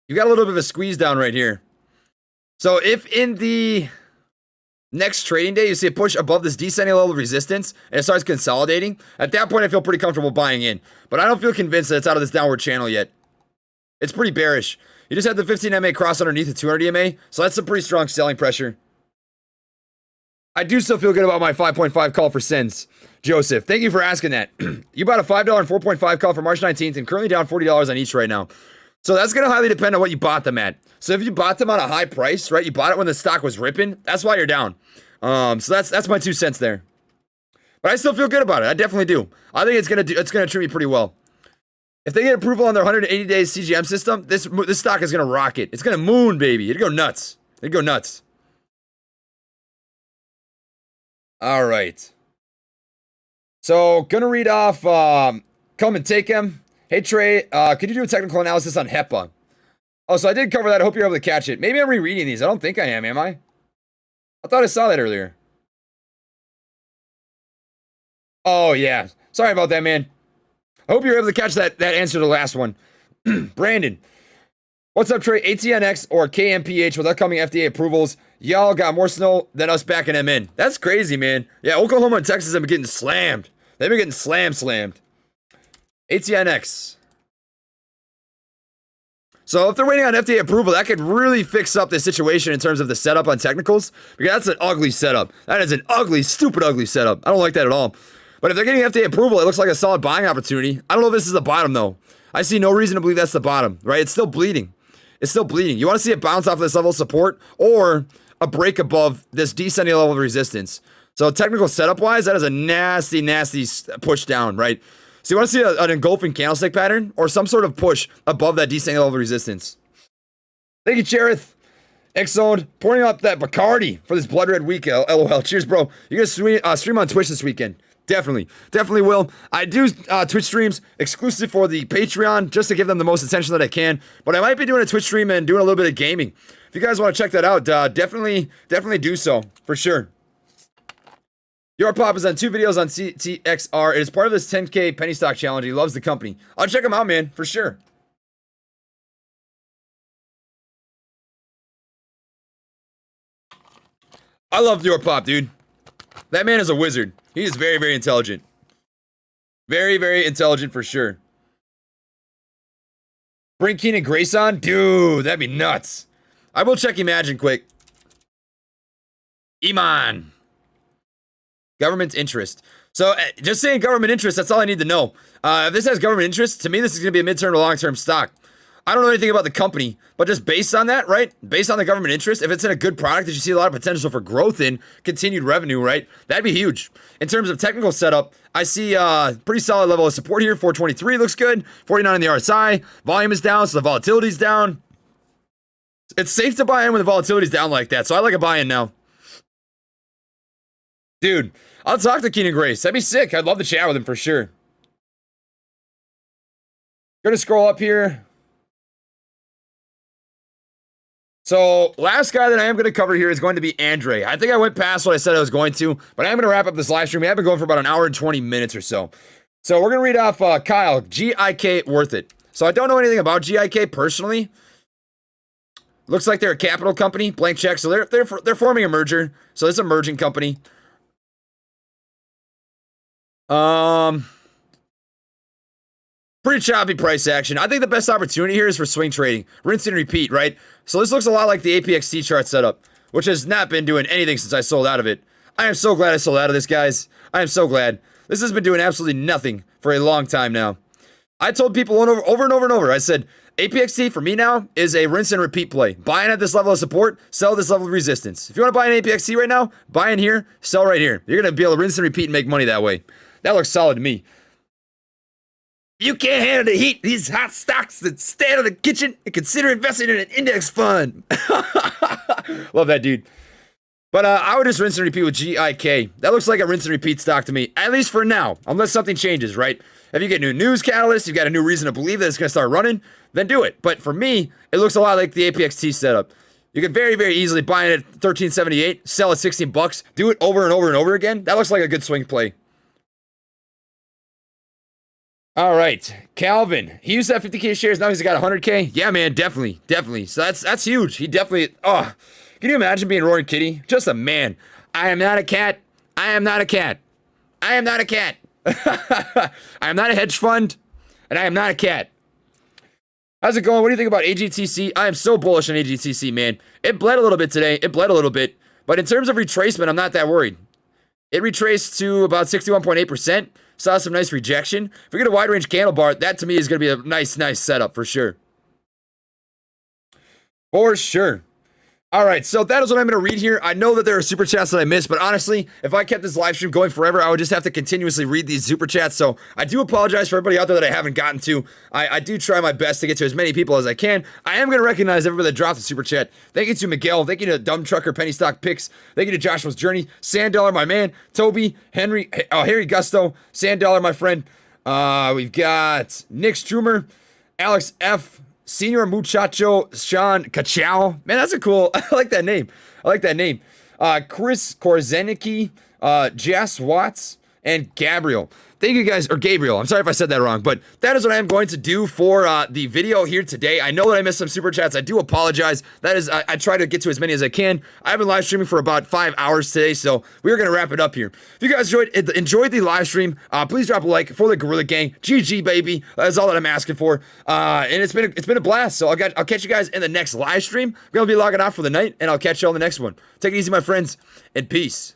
Speaker 1: You got a little bit of a squeeze down right here. So if in the next trading day you see a push above this descending level of resistance and it starts consolidating, at that point I feel pretty comfortable buying in. But I don't feel convinced that it's out of this downward channel yet. It's pretty bearish. You just had the 15 MA cross underneath the 200 MA, so that's some pretty strong selling pressure. I do still feel good about my 5.5 call for SENS. Joseph, thank you for asking that. You bought a $5 and 4.5 call for March 19th and currently down $40 on each right now. So that's going to highly depend on what you bought them at. So if you bought them on a high price, right, you bought it when the stock was ripping, that's why you're down. So that's my 2 cents there. But I still feel good about it. I definitely do. I think it's going to treat me pretty well. If they get approval on their 180 days CGM system, this stock is going to rocket. It's going to moon, baby. It'll go nuts. It'll go nuts. All right. So, gonna read off, come and take him. Hey, Trey, could you do a technical analysis on HEPA? Oh, so I did cover that. I hope you're able to catch it. Maybe I'm rereading these. I don't think I am I? I thought I saw that earlier. Oh, yeah. Sorry about that, man. I hope you're able to catch that answer to the last one. Brandon. What's up, Trey? ATNX or KMPH with upcoming FDA approvals. Y'all got more snow than us back in MN. That's crazy, man. Yeah, Oklahoma and Texas have been getting slammed. They've been getting slammed. ATNX. So if they're waiting on FDA approval, that could really fix up the situation in terms of the setup on technicals. Because that's an ugly setup. That is an ugly, stupid ugly setup. I don't like that at all. But if they're getting FDA approval, it looks like a solid buying opportunity. I don't know if this is the bottom, though. I see no reason to believe that's the bottom, right? It's still bleeding. It's still bleeding. You want to see it bounce off of this level of support or a break above this descending level of resistance. So technical setup wise, that is a nasty, nasty push down, right? So you want to see an engulfing candlestick pattern or some sort of push above that descending level of resistance. Thank you, Cherith. Exxon, pouring up that Bacardi for this blood red week. LOL. Cheers, bro. You're going to stream on Twitch this weekend. Definitely will. I do Twitch streams exclusive for the Patreon just to give them the most attention that I can. But I might be doing a Twitch stream and doing a little bit of gaming. If you guys want to check that out, definitely do so for sure. Your Pop is on 2 videos on CTXR. It is part of this 10K penny stock challenge. He loves the company. I'll check him out, man, for sure. I love Your Pop, dude. That man is a wizard. He is very, very intelligent. Very, very intelligent for sure. Bring Keenan Grace on? Dude, that'd be nuts. I will check Imagine quick. Iman. Government interest. So, just saying government interest, that's all I need to know. If this has government interest, to me, this is going to be a midterm to long-term stock. I don't know anything about the company, but just based on that, right? Based on the government interest, if it's in a good product that you see a lot of potential for growth in, continued revenue, right? That'd be huge. In terms of technical setup, I see a pretty solid level of support here. 423 looks good. 49 on the RSI. Volume is down, so the volatility's down. It's safe to buy in when the volatility's down like that, so I like a buy-in now. Dude, I'll talk to Keenan Grace. That'd be sick. I'd love to chat with him for sure. Gonna scroll up here. So, last guy that I am going to cover here is going to be Andre. I think I went past what I said I was going to, but I am going to wrap up this live stream. We have been going for about an hour and 20 minutes or so. So, we're going to read off Kyle, GIK worth it. So, I don't know anything about GIK personally. Looks like they're a capital company, blank check. So, they're forming a merger. So, it's a merging company. Pretty choppy price action. I think the best opportunity here is for swing trading. Rinse and repeat, right? So this looks a lot like the APXT chart setup, which has not been doing anything since I sold out of it. I am so glad I sold out of this, guys. I am so glad. This has been doing absolutely nothing for a long time now. I told people over and over. I said, APXT for me now is a rinse and repeat play. Buy in at this level of support, sell at this level of resistance. If you want to buy an APXT right now, buy in here, sell right here. You're going to be able to rinse and repeat and make money that way. That looks solid to me. You can't handle the heat. These hot stocks that stand in the kitchen and consider investing in an index fund. Love that, dude. But I would just rinse and repeat with GIK. That looks like a rinse and repeat stock to me, at least for now, unless something changes, right? If you get new news catalysts, you've got a new reason to believe that it's going to start running, then do it. But for me, it looks a lot like the APXT setup. You can very, very easily buy it at $13.78, sell at $16, do it over and over and over again. That looks like a good swing play. All right, Calvin. He used to have 50K shares. Now he's got 100K. Yeah, man, definitely. So that's huge. He definitely. Oh, can you imagine being Roaring Kitty? Just a man. I am not a cat. I am not a cat. I am not a cat. I am not a hedge fund, and I am not a cat. How's it going? What do you think about AGTC? I am so bullish on AGTC, man. It bled a little bit today. But in terms of retracement, I'm not that worried. It retraced to about 61.8%. Saw some nice rejection. If we get a wide range candle bar, that to me is going to be a nice setup for sure. For sure. All right, so that is what I'm going to read here. I know that there are super chats that I missed, but honestly, if I kept this live stream going forever, I would just have to continuously read these super chats. So I do apologize for everybody out there that I haven't gotten to. I do try my best to get to as many people as I can. I am going to recognize everybody that dropped the super chat. Thank you to Miguel. Thank you to Dumb Trucker Penny Stock Picks. Thank you to Joshua's Journey. Sandollar, my man. Toby, Henry, Harry Gusto. Sandollar, my friend. We've got Nick Strumer, Alex F., Senior Muchacho Sean Kachow. Man, that's a cool. I like that name. Chris Korzenicki, Jess Watts, and Gabriel. Thank you guys, or Gabriel. I'm sorry if I said that wrong, but that is what I am going to do for the video here today. I know that I missed some super chats. I do apologize. That is, I try to get to as many as I can. I've been live streaming for about 5 hours today, so we're going to wrap it up here. If you guys enjoyed the live stream, please drop a like for the Gorilla Gang. GG, baby. That's all that I'm asking for. And it's been a blast. So I'll catch you guys in the next live stream. I'm going to be logging off for the night, and I'll catch you on the next one. Take it easy, my friends, and peace.